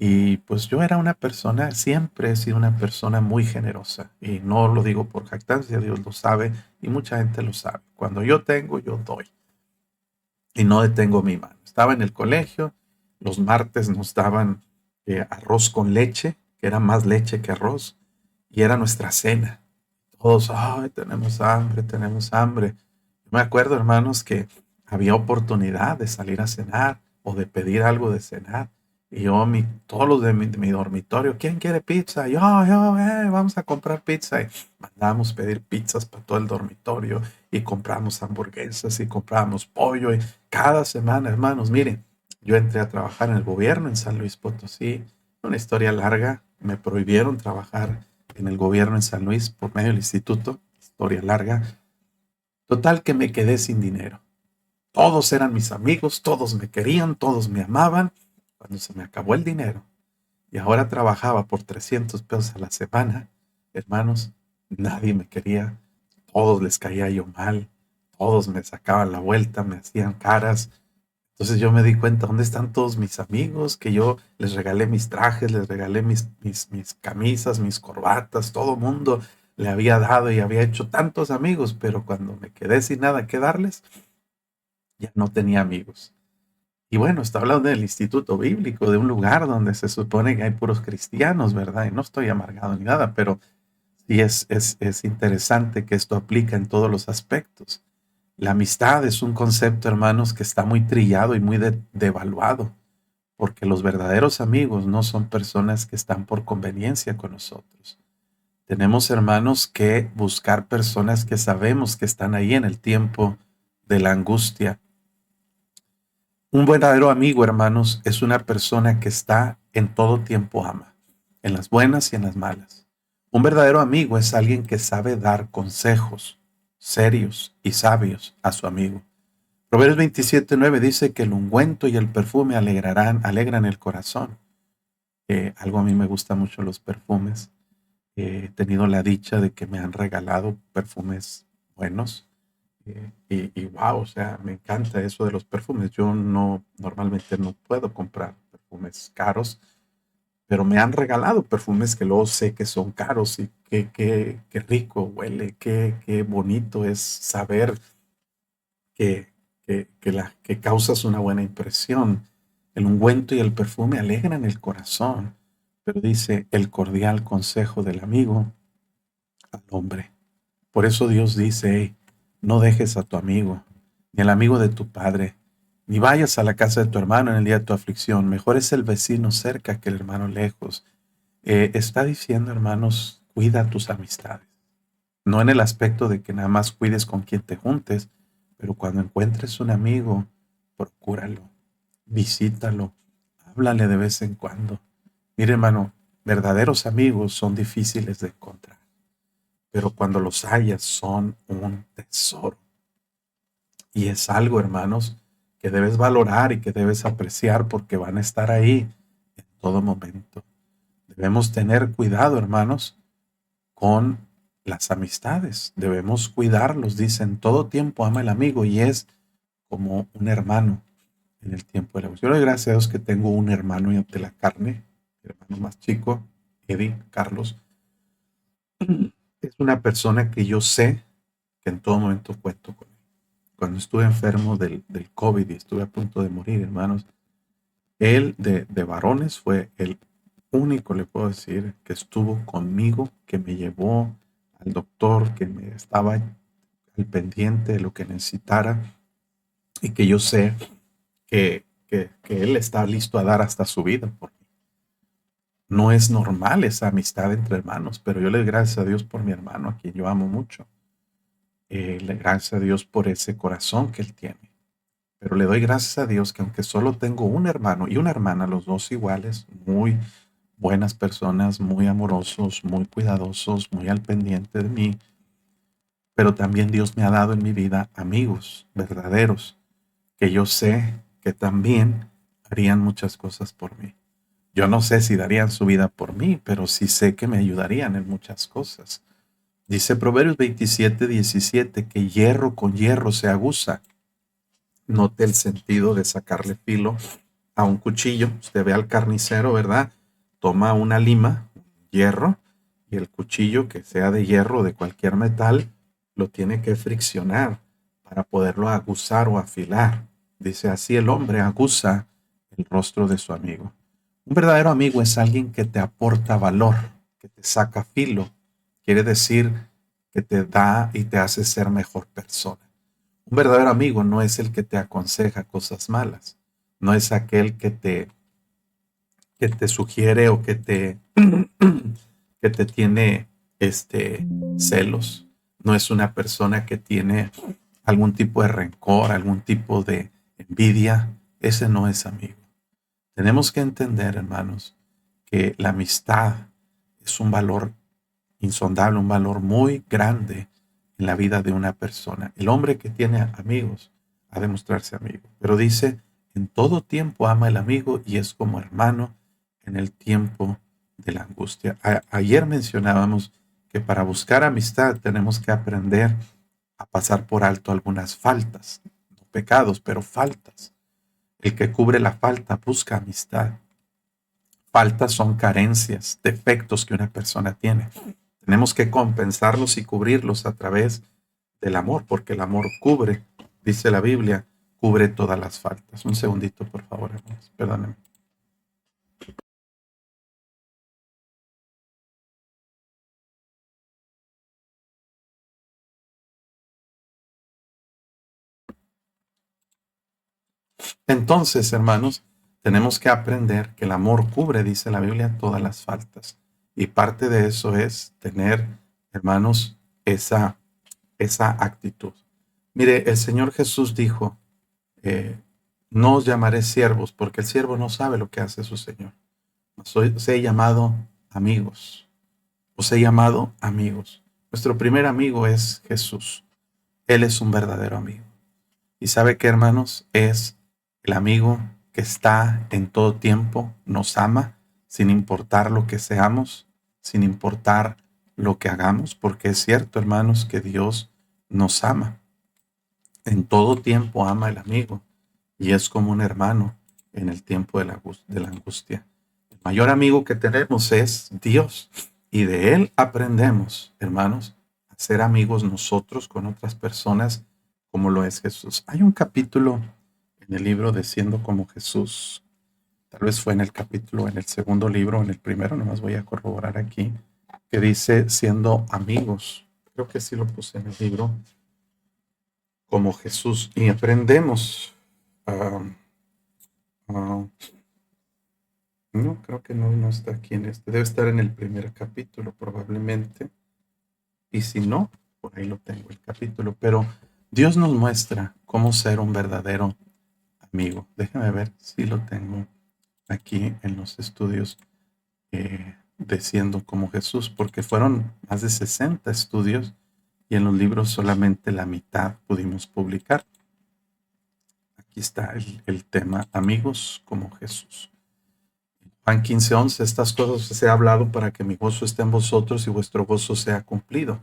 y pues yo era una persona, siempre he sido una persona muy generosa y no lo digo por jactancia, Dios lo sabe y mucha gente lo sabe. Cuando yo tengo, yo doy y no detengo mi mano. Estaba en el colegio, los martes nos daban arroz con leche, que era más leche que arroz, y era nuestra cena. Todos, ay, tenemos hambre, tenemos hambre. Yo me acuerdo, hermanos, que había oportunidad de salir a cenar o de pedir algo de cenar. Y yo, todos los de mi dormitorio, ¿quién quiere pizza? Vamos a comprar pizza. Y mandábamos pedir pizzas para todo el dormitorio y compramos hamburguesas y compramos pollo. Y cada semana, hermanos, miren, yo entré a trabajar en el gobierno en San Luis Potosí. Una historia larga, me prohibieron trabajar en el gobierno en San Luis por medio del instituto, historia larga. Total que me quedé sin dinero. Todos eran mis amigos, todos me querían, todos me amaban. Cuando se me acabó el dinero y ahora trabajaba por 300 pesos a la semana, hermanos, nadie me quería, todos les caía yo mal, todos me sacaban la vuelta, me hacían caras. Entonces yo me di cuenta, ¿dónde están todos mis amigos? Que yo les regalé mis trajes, les regalé mis camisas, mis corbatas, todo mundo le había dado y había hecho tantos amigos, pero cuando me quedé sin nada que darles, ya no tenía amigos. Y bueno, está hablando del instituto bíblico, de un lugar donde se supone que hay puros cristianos, ¿verdad? Y no estoy amargado ni nada, pero sí es interesante que esto aplica en todos los aspectos. La amistad es un concepto, hermanos, que está muy trillado y muy devaluado, porque los verdaderos amigos no son personas que están por conveniencia con nosotros. Tenemos, hermanos, que buscar personas que sabemos que están ahí en el tiempo de la angustia. Un verdadero amigo, hermanos, es una persona que está en todo tiempo ama, en las buenas y en las malas. Un verdadero amigo es alguien que sabe dar consejos serios y sabios a su amigo. Proverbios 27:9 dice que el ungüento y el perfume alegran el corazón. Algo a mí me gusta mucho los perfumes. He tenido la dicha de que me han regalado perfumes buenos. Y wow, o sea, me encanta eso de los perfumes. Yo normalmente no puedo comprar perfumes caros, pero me han regalado perfumes que luego sé que son caros y qué rico huele, qué bonito es saber que, que causas una buena impresión. El ungüento y el perfume alegran el corazón, pero dice el cordial consejo del amigo al hombre. Por eso Dios dice, hey, no dejes a tu amigo, ni al amigo de tu padre, ni vayas a la casa de tu hermano en el día de tu aflicción. Mejor es el vecino cerca que el hermano lejos. Está diciendo, hermanos, cuida tus amistades. No en el aspecto de que nada más cuides con quien te juntes, pero cuando encuentres un amigo, procúralo, visítalo, háblale de vez en cuando. Mire, hermano, verdaderos amigos son difíciles de encontrar, pero cuando los hayas son un tesoro. Y es algo, hermanos, que debes valorar y que debes apreciar porque van a estar ahí en todo momento. Debemos tener cuidado, hermanos, con las amistades. Debemos cuidarlos. Dicen, todo tiempo ama el amigo y es como un hermano en el tiempo de la angustia. Yo le doy gracias a Dios que tengo un hermano de la carne, el hermano más chico, Eddie, Carlos. Es una persona que yo sé que en todo momento cuento con él. Cuando estuve enfermo del COVID y estuve a punto de morir, hermanos, él de varones fue el único, le puedo decir, que estuvo conmigo, que me llevó al doctor, que me estaba al pendiente de lo que necesitara y que yo sé que él está listo a dar hasta su vida por mí. No es normal esa amistad entre hermanos, pero yo le doy gracias a Dios por mi hermano, a quien yo amo mucho. Le gracias a Dios por ese corazón que él tiene. Pero le doy gracias a Dios que aunque solo tengo un hermano y una hermana, los dos iguales, muy buenas personas, muy amorosos, muy cuidadosos, muy al pendiente de mí, pero también Dios me ha dado en mi vida amigos verdaderos que yo sé que también harían muchas cosas por mí. Yo no sé si darían su vida por mí, pero sí sé que me ayudarían en muchas cosas. Dice Proverbios 27:17 que hierro con hierro se aguza. Note el sentido de sacarle filo a un cuchillo. Usted ve al carnicero, ¿verdad? Toma una lima, hierro, y el cuchillo, que sea de hierro o de cualquier metal, lo tiene que friccionar para poderlo aguzar o afilar. Dice así el hombre aguza el rostro de su amigo. Un verdadero amigo es alguien que te aporta valor, que te saca filo. Quiere decir que te da y te hace ser mejor persona. Un verdadero amigo no es el que te aconseja cosas malas, no es aquel que te sugiere o que te tiene celos, no es una persona que tiene algún tipo de rencor, algún tipo de envidia, ese no es amigo. Tenemos que entender, hermanos, que la amistad es un valor insondable, un valor muy grande en la vida de una persona. El hombre que tiene amigos a demostrarse amigo. Pero dice, en todo tiempo ama el amigo y es como hermano en el tiempo de la angustia. Ayer mencionábamos que para buscar amistad tenemos que aprender a pasar por alto algunas faltas, no pecados, pero faltas. El que cubre la falta busca amistad. Faltas son carencias, defectos que una persona tiene. Tenemos que compensarlos y cubrirlos a través del amor, porque el amor cubre, dice la Biblia, cubre todas las faltas. Un segundito, por favor, hermanos, perdónenme. Entonces, hermanos, tenemos que aprender que el amor cubre, dice la Biblia, todas las faltas. Y parte de eso es tener, hermanos, esa actitud. Mire, el Señor Jesús dijo, eh, no os llamaré siervos, porque el siervo no sabe lo que hace su Señor. Os he llamado amigos. Os he llamado amigos. Nuestro primer amigo es Jesús. Él es un verdadero amigo. Y sabe que, hermanos, es el amigo que está en todo tiempo, nos ama, sin importar lo que seamos, sin importar lo que hagamos, porque es cierto, hermanos, que Dios nos ama. En todo tiempo ama el amigo y es como un hermano en el tiempo de la angustia. El mayor amigo que tenemos es Dios y de Él aprendemos, hermanos, a ser amigos nosotros con otras personas como lo es Jesús. Hay un capítulo en el libro de Siendo como Jesús, tal vez fue en el capítulo, en el segundo libro, en el primero, nomás voy a corroborar aquí, que dice siendo amigos. Creo que sí lo puse en el libro, como Jesús, y aprendemos. ah, ah, no, creo que no está aquí en este. Debe estar en el primer capítulo, probablemente. Y si no, por ahí lo tengo el capítulo. Pero Dios nos muestra cómo ser un verdadero amigo. Déjame ver si lo tengo aquí en los estudios de Siendo como Jesús, porque fueron más de 60 estudios y en los libros solamente la mitad pudimos publicar. Aquí está el tema, amigos como Jesús. Juan 15:11, estas cosas os he hablado para que mi gozo esté en vosotros y vuestro gozo sea cumplido.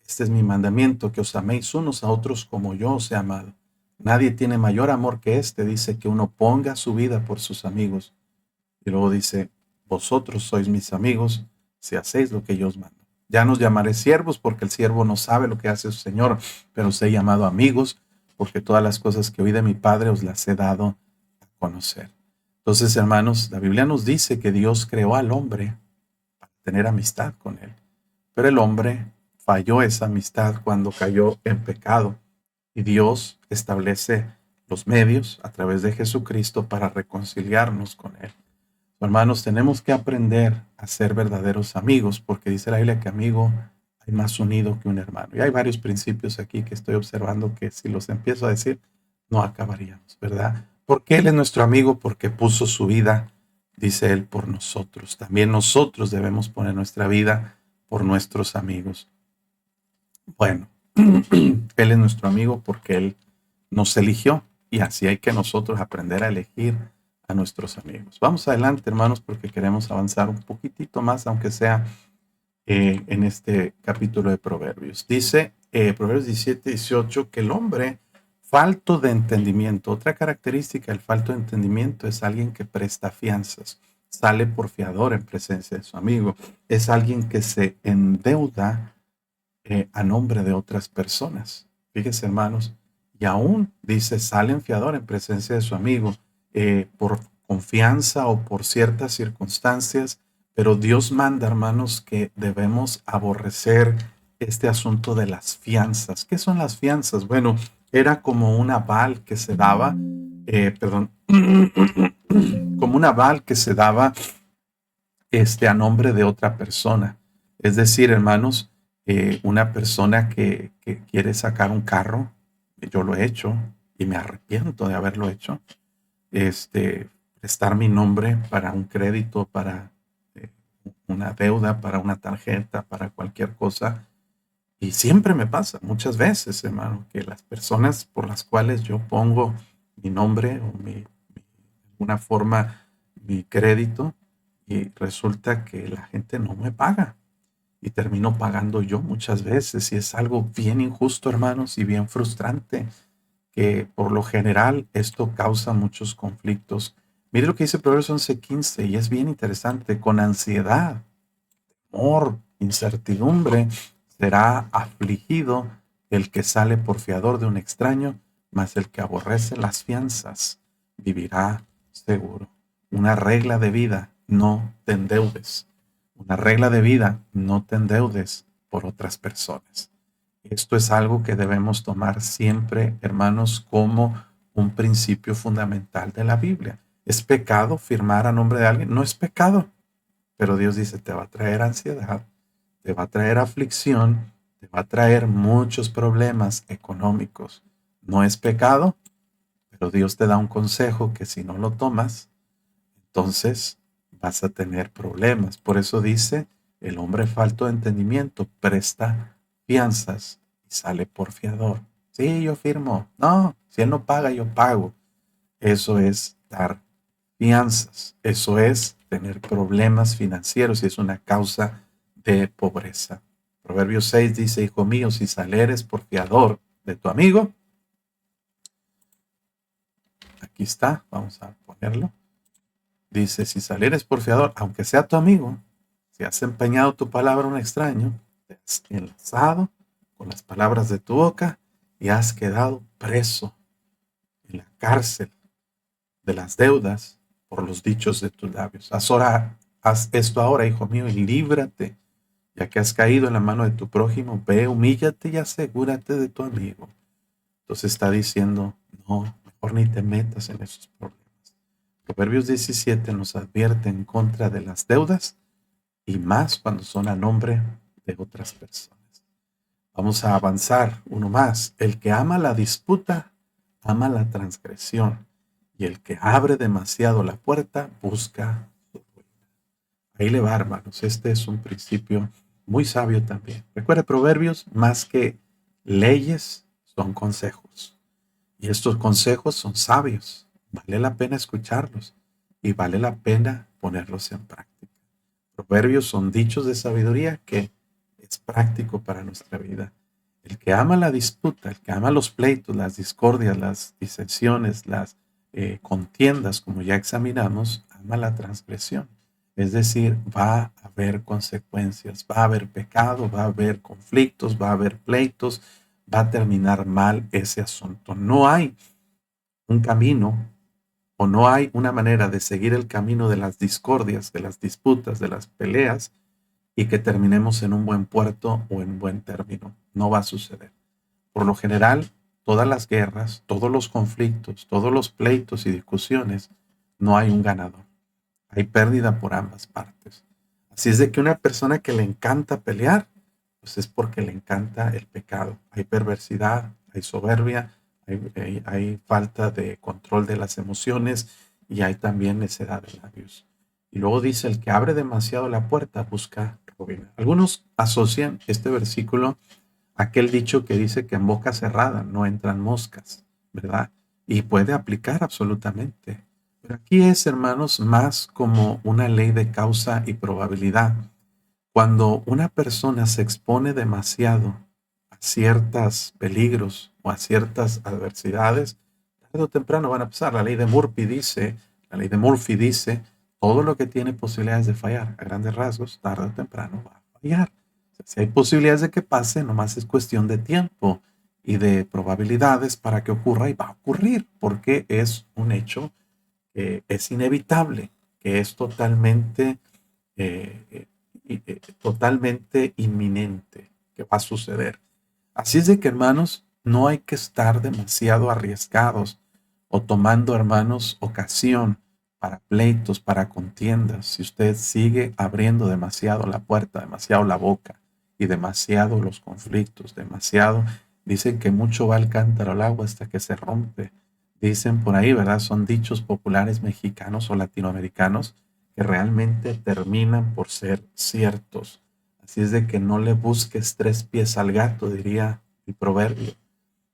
Este es mi mandamiento, que os améis unos a otros como yo os he amado. Nadie tiene mayor amor que este, dice, que uno ponga su vida por sus amigos. Y luego dice, vosotros sois mis amigos si hacéis lo que yo os mando. Ya nos llamaré siervos porque el siervo no sabe lo que hace su Señor, pero os he llamado amigos porque todas las cosas que oí de mi Padre os las he dado a conocer. Entonces, hermanos, la Biblia nos dice que Dios creó al hombre para tener amistad con él, pero el hombre falló esa amistad cuando cayó en pecado y Dios establece los medios a través de Jesucristo para reconciliarnos con él. Hermanos, tenemos que aprender a ser verdaderos amigos, porque dice la Biblia que amigo hay más unido que un hermano. Y hay varios principios aquí que estoy observando que si los empiezo a decir, no acabaríamos, ¿verdad? Porque Él es nuestro amigo, porque puso su vida, dice Él, por nosotros. También nosotros debemos poner nuestra vida por nuestros amigos. Bueno, Él es nuestro amigo porque Él nos eligió y así hay que nosotros aprender a elegir a nuestros amigos. Vamos adelante, hermanos, porque queremos avanzar un poquitito más, aunque sea en este capítulo de Proverbios. Dice Proverbios 17:18 que el hombre falto de entendimiento, otra característica del falto de entendimiento es alguien que presta fianzas, sale por fiador en presencia de su amigo, es alguien que se endeuda a nombre de otras personas. Fíjense, hermanos, y aún dice, sale en fiador en presencia de su amigo, por confianza o por ciertas circunstancias, pero Dios manda, hermanos, que debemos aborrecer este asunto de las fianzas. ¿Qué son las fianzas? Bueno, era como un aval que se daba, perdón, como un aval que se daba a nombre de otra persona. Es decir, hermanos, una persona que quiere sacar un carro, yo lo he hecho y me arrepiento de haberlo hecho, prestar mi nombre para un crédito, para una deuda, para una tarjeta, para cualquier cosa, Y siempre me pasa, muchas veces, hermano, que las personas por las cuales yo pongo mi nombre o de alguna forma mi crédito, y resulta que la gente no me paga y termino pagando yo muchas veces y es algo bien injusto, hermanos, y bien frustrante, que por lo general esto causa muchos conflictos. Mire lo que dice Proverbios 11:15 y es bien interesante: con ansiedad, temor, incertidumbre, será afligido el que sale por fiador de un extraño, mas el que aborrece las fianzas vivirá seguro. Una regla de vida: no te endeudes. Una regla de vida: no te endeudes por otras personas. Esto es algo que debemos tomar siempre, hermanos, como un principio fundamental de la Biblia. ¿Es pecado firmar a nombre de alguien? No es pecado, pero Dios dice, te va a traer ansiedad, te va a traer aflicción, te va a traer muchos problemas económicos. No es pecado, pero Dios te da un consejo que si no lo tomas, entonces vas a tener problemas. Por eso dice, el hombre falto de entendimiento presta fianzas y sale por fiador. Sí, yo firmo. No, si él no paga, yo pago. Eso es dar fianzas. Eso es tener problemas financieros y es una causa de pobreza. Proverbios 6 dice, hijo mío, si saleres por fiador de tu amigo, aquí está, vamos a ponerlo. Dice, si salieres por fiador, aunque sea tu amigo, si has empeñado tu palabra a un extraño, te has enlazado con las palabras de tu boca y has quedado preso en la cárcel de las deudas por los dichos de tus labios. Haz esto ahora, hijo mío, y líbrate, ya que has caído en la mano de tu prójimo. Ve, humíllate y asegúrate de tu amigo. Entonces está diciendo, no, mejor ni te metas en esos problemas. Proverbios 17 nos advierte en contra de las deudas y más cuando son a nombre de otras personas. Vamos a avanzar uno más. El que ama la disputa, ama la transgresión, y el que abre demasiado la puerta, busca su ruina. Ahí le va, hermanos. Este es un principio muy sabio también. Recuerde, Proverbios, más que leyes, son consejos. Y estos consejos son sabios. Vale la pena escucharlos y vale la pena ponerlos en práctica. Proverbios son dichos de sabiduría que es práctico para nuestra vida. El que ama la disputa, el que ama los pleitos, las discordias, las disensiones, las contiendas, como ya examinamos, ama la transgresión. Es decir, va a haber consecuencias, va a haber pecado, va a haber conflictos, va a haber pleitos, va a terminar mal ese asunto. No hay un camino o no hay una manera de seguir el camino de las discordias, de las disputas, de las peleas y que terminemos en un buen puerto o en buen término. No va a suceder. Por lo general, todas las guerras, todos los conflictos, todos los pleitos y discusiones, no hay un ganador. Hay pérdida por ambas partes. Así es de que una persona que le encanta pelear, pues es porque le encanta el pecado. Hay perversidad, hay soberbia, hay falta de control de las emociones y hay también necedad de labios. Y luego dice, el que abre demasiado la puerta busca ruina. Algunos asocian este versículo a aquel dicho que dice que en boca cerrada no entran moscas, ¿verdad? Y puede aplicar absolutamente. Pero aquí es, hermanos, más como una ley de causa y probabilidad. Cuando una persona se expone demasiado a ciertos peligros o a ciertas adversidades, tarde o temprano van a pasar. La ley de Murphy dice, todo lo que tiene posibilidades de fallar, a grandes rasgos, tarde o temprano va a fallar. O sea, si hay posibilidades de que pase, nomás es cuestión de tiempo y de probabilidades para que ocurra y va a ocurrir, porque es un hecho que es inevitable, que es eh, totalmente inminente, que va a suceder. Así es de que, hermanos, no hay que estar demasiado arriesgados o tomando, hermanos, ocasión para pleitos, para contiendas. Si usted sigue abriendo demasiado la puerta, demasiado la boca y demasiado los conflictos, demasiado, dicen que mucho va el cántaro al agua hasta que se rompe. Dicen por ahí, ¿verdad? Son dichos populares mexicanos o latinoamericanos que realmente terminan por ser ciertos. Así es de que no le busques tres pies al gato, diría el proverbio.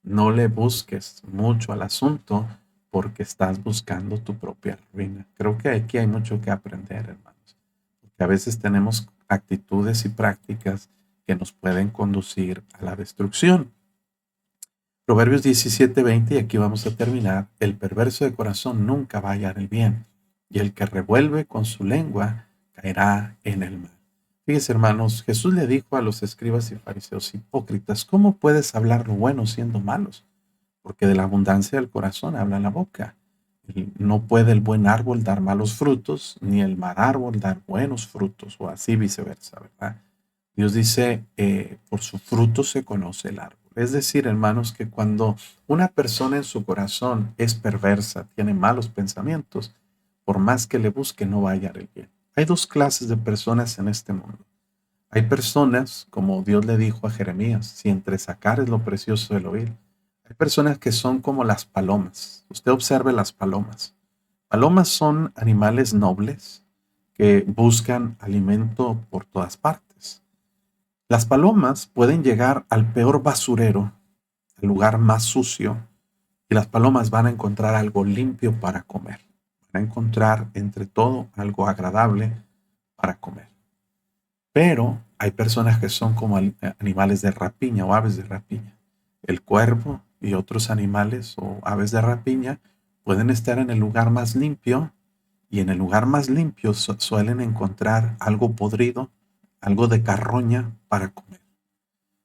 No le busques mucho al asunto porque estás buscando tu propia ruina. Creo que aquí hay mucho que aprender, hermanos. Porque a veces tenemos actitudes y prácticas que nos pueden conducir a la destrucción. Proverbios 17:20, y aquí vamos a terminar. El perverso de corazón nunca va a hallar el bien, y el que revuelve con su lengua caerá en el mal. Fíjense, hermanos, Jesús le dijo a los escribas y fariseos hipócritas, ¿cómo puedes hablar lo bueno siendo malos? Porque de la abundancia del corazón habla la boca. No puede el buen árbol dar malos frutos, ni el mal árbol dar buenos frutos, o así viceversa, ¿verdad? Dios dice, por su fruto se conoce el árbol. Es decir, hermanos, que cuando una persona en su corazón es perversa, tiene malos pensamientos, por más que le busque, no va a hallar el bien. Hay dos clases de personas en este mundo. Hay personas, como Dios le dijo a Jeremías, si entre sacares lo precioso del oír. Hay personas que son como las palomas. Usted observe las palomas. Palomas son animales nobles que buscan alimento por todas partes. Las palomas pueden llegar al peor basurero, al lugar más sucio, y las palomas van a encontrar algo limpio para comer. Van a encontrar entre todo algo agradable para comer. Pero hay personas que son como animales de rapiña o aves de rapiña. El cuervo y otros animales o aves de rapiña pueden estar en el lugar más limpio, y en el lugar más limpio suelen encontrar algo podrido, algo de carroña para comer.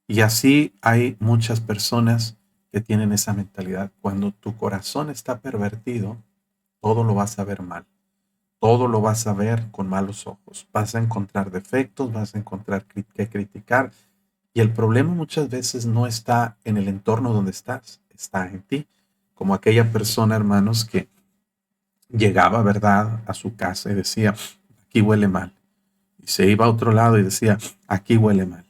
Y así hay muchas personas que tienen esa mentalidad. Cuando tu corazón está pervertido, todo lo vas a ver mal. Todo lo vas a ver con malos ojos. Vas a encontrar defectos, vas a encontrar que criticar. Y el problema muchas veces no está en el entorno donde estás, está en ti. Como aquella persona, hermanos, que llegaba, ¿verdad?, a su casa y decía, aquí huele mal. Y se iba a otro lado y decía, aquí huele mal.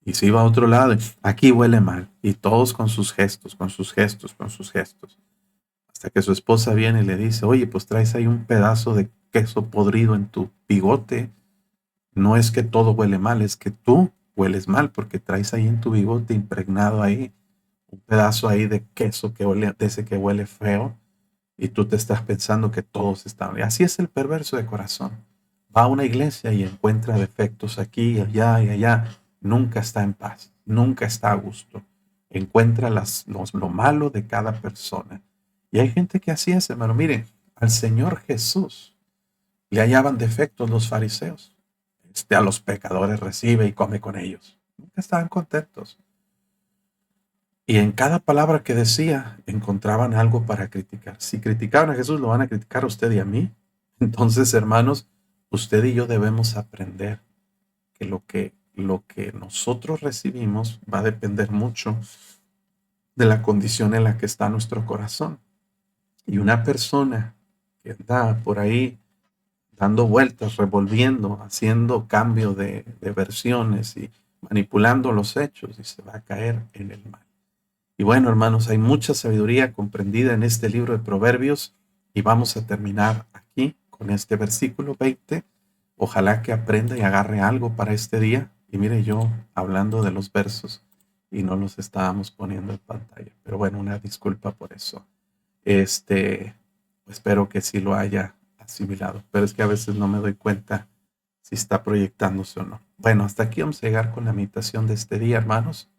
Y se iba a otro lado, y aquí huele mal. Y todos con sus gestos, con sus gestos, con sus gestos. Hasta que su esposa viene y le dice, oye, pues traes ahí un pedazo de queso podrido en tu bigote. No es que todo huele mal, es que tú hueles mal porque traes ahí en tu bigote impregnado ahí un pedazo ahí de queso que huele, de ese que huele feo, y tú te estás pensando que todos están bien. Así es el perverso de corazón. Va a una iglesia y encuentra defectos aquí y allá y allá. Nunca está en paz, nunca está a gusto. Encuentra lo malo de cada persona. Y hay gente que así es, hermano. Mire, al Señor Jesús le hallaban defectos los fariseos. A los pecadores recibe y come con ellos. Nunca estaban contentos. Y en cada palabra que decía encontraban algo para criticar. Si criticaban a Jesús, lo van a criticar a usted y a mí. Entonces, hermanos, usted y yo debemos aprender que lo que nosotros recibimos va a depender mucho de la condición en la que está nuestro corazón. Y una persona que anda por ahí dando vueltas, revolviendo, haciendo cambio de versiones y manipulando los hechos, y se va a caer en el mal. Y bueno, hermanos, hay mucha sabiduría comprendida en este libro de Proverbios, y vamos a terminar aquí con este versículo 20. Ojalá que aprenda y agarre algo para este día. Y mire, yo hablando de los versos y no los estábamos poniendo en pantalla. Pero bueno, una disculpa por eso. Espero que sí lo haya asimilado. Pero es que a veces no me doy cuenta si está proyectándose o no. Bueno, hasta aquí vamos a llegar con la meditación de este día, hermanos.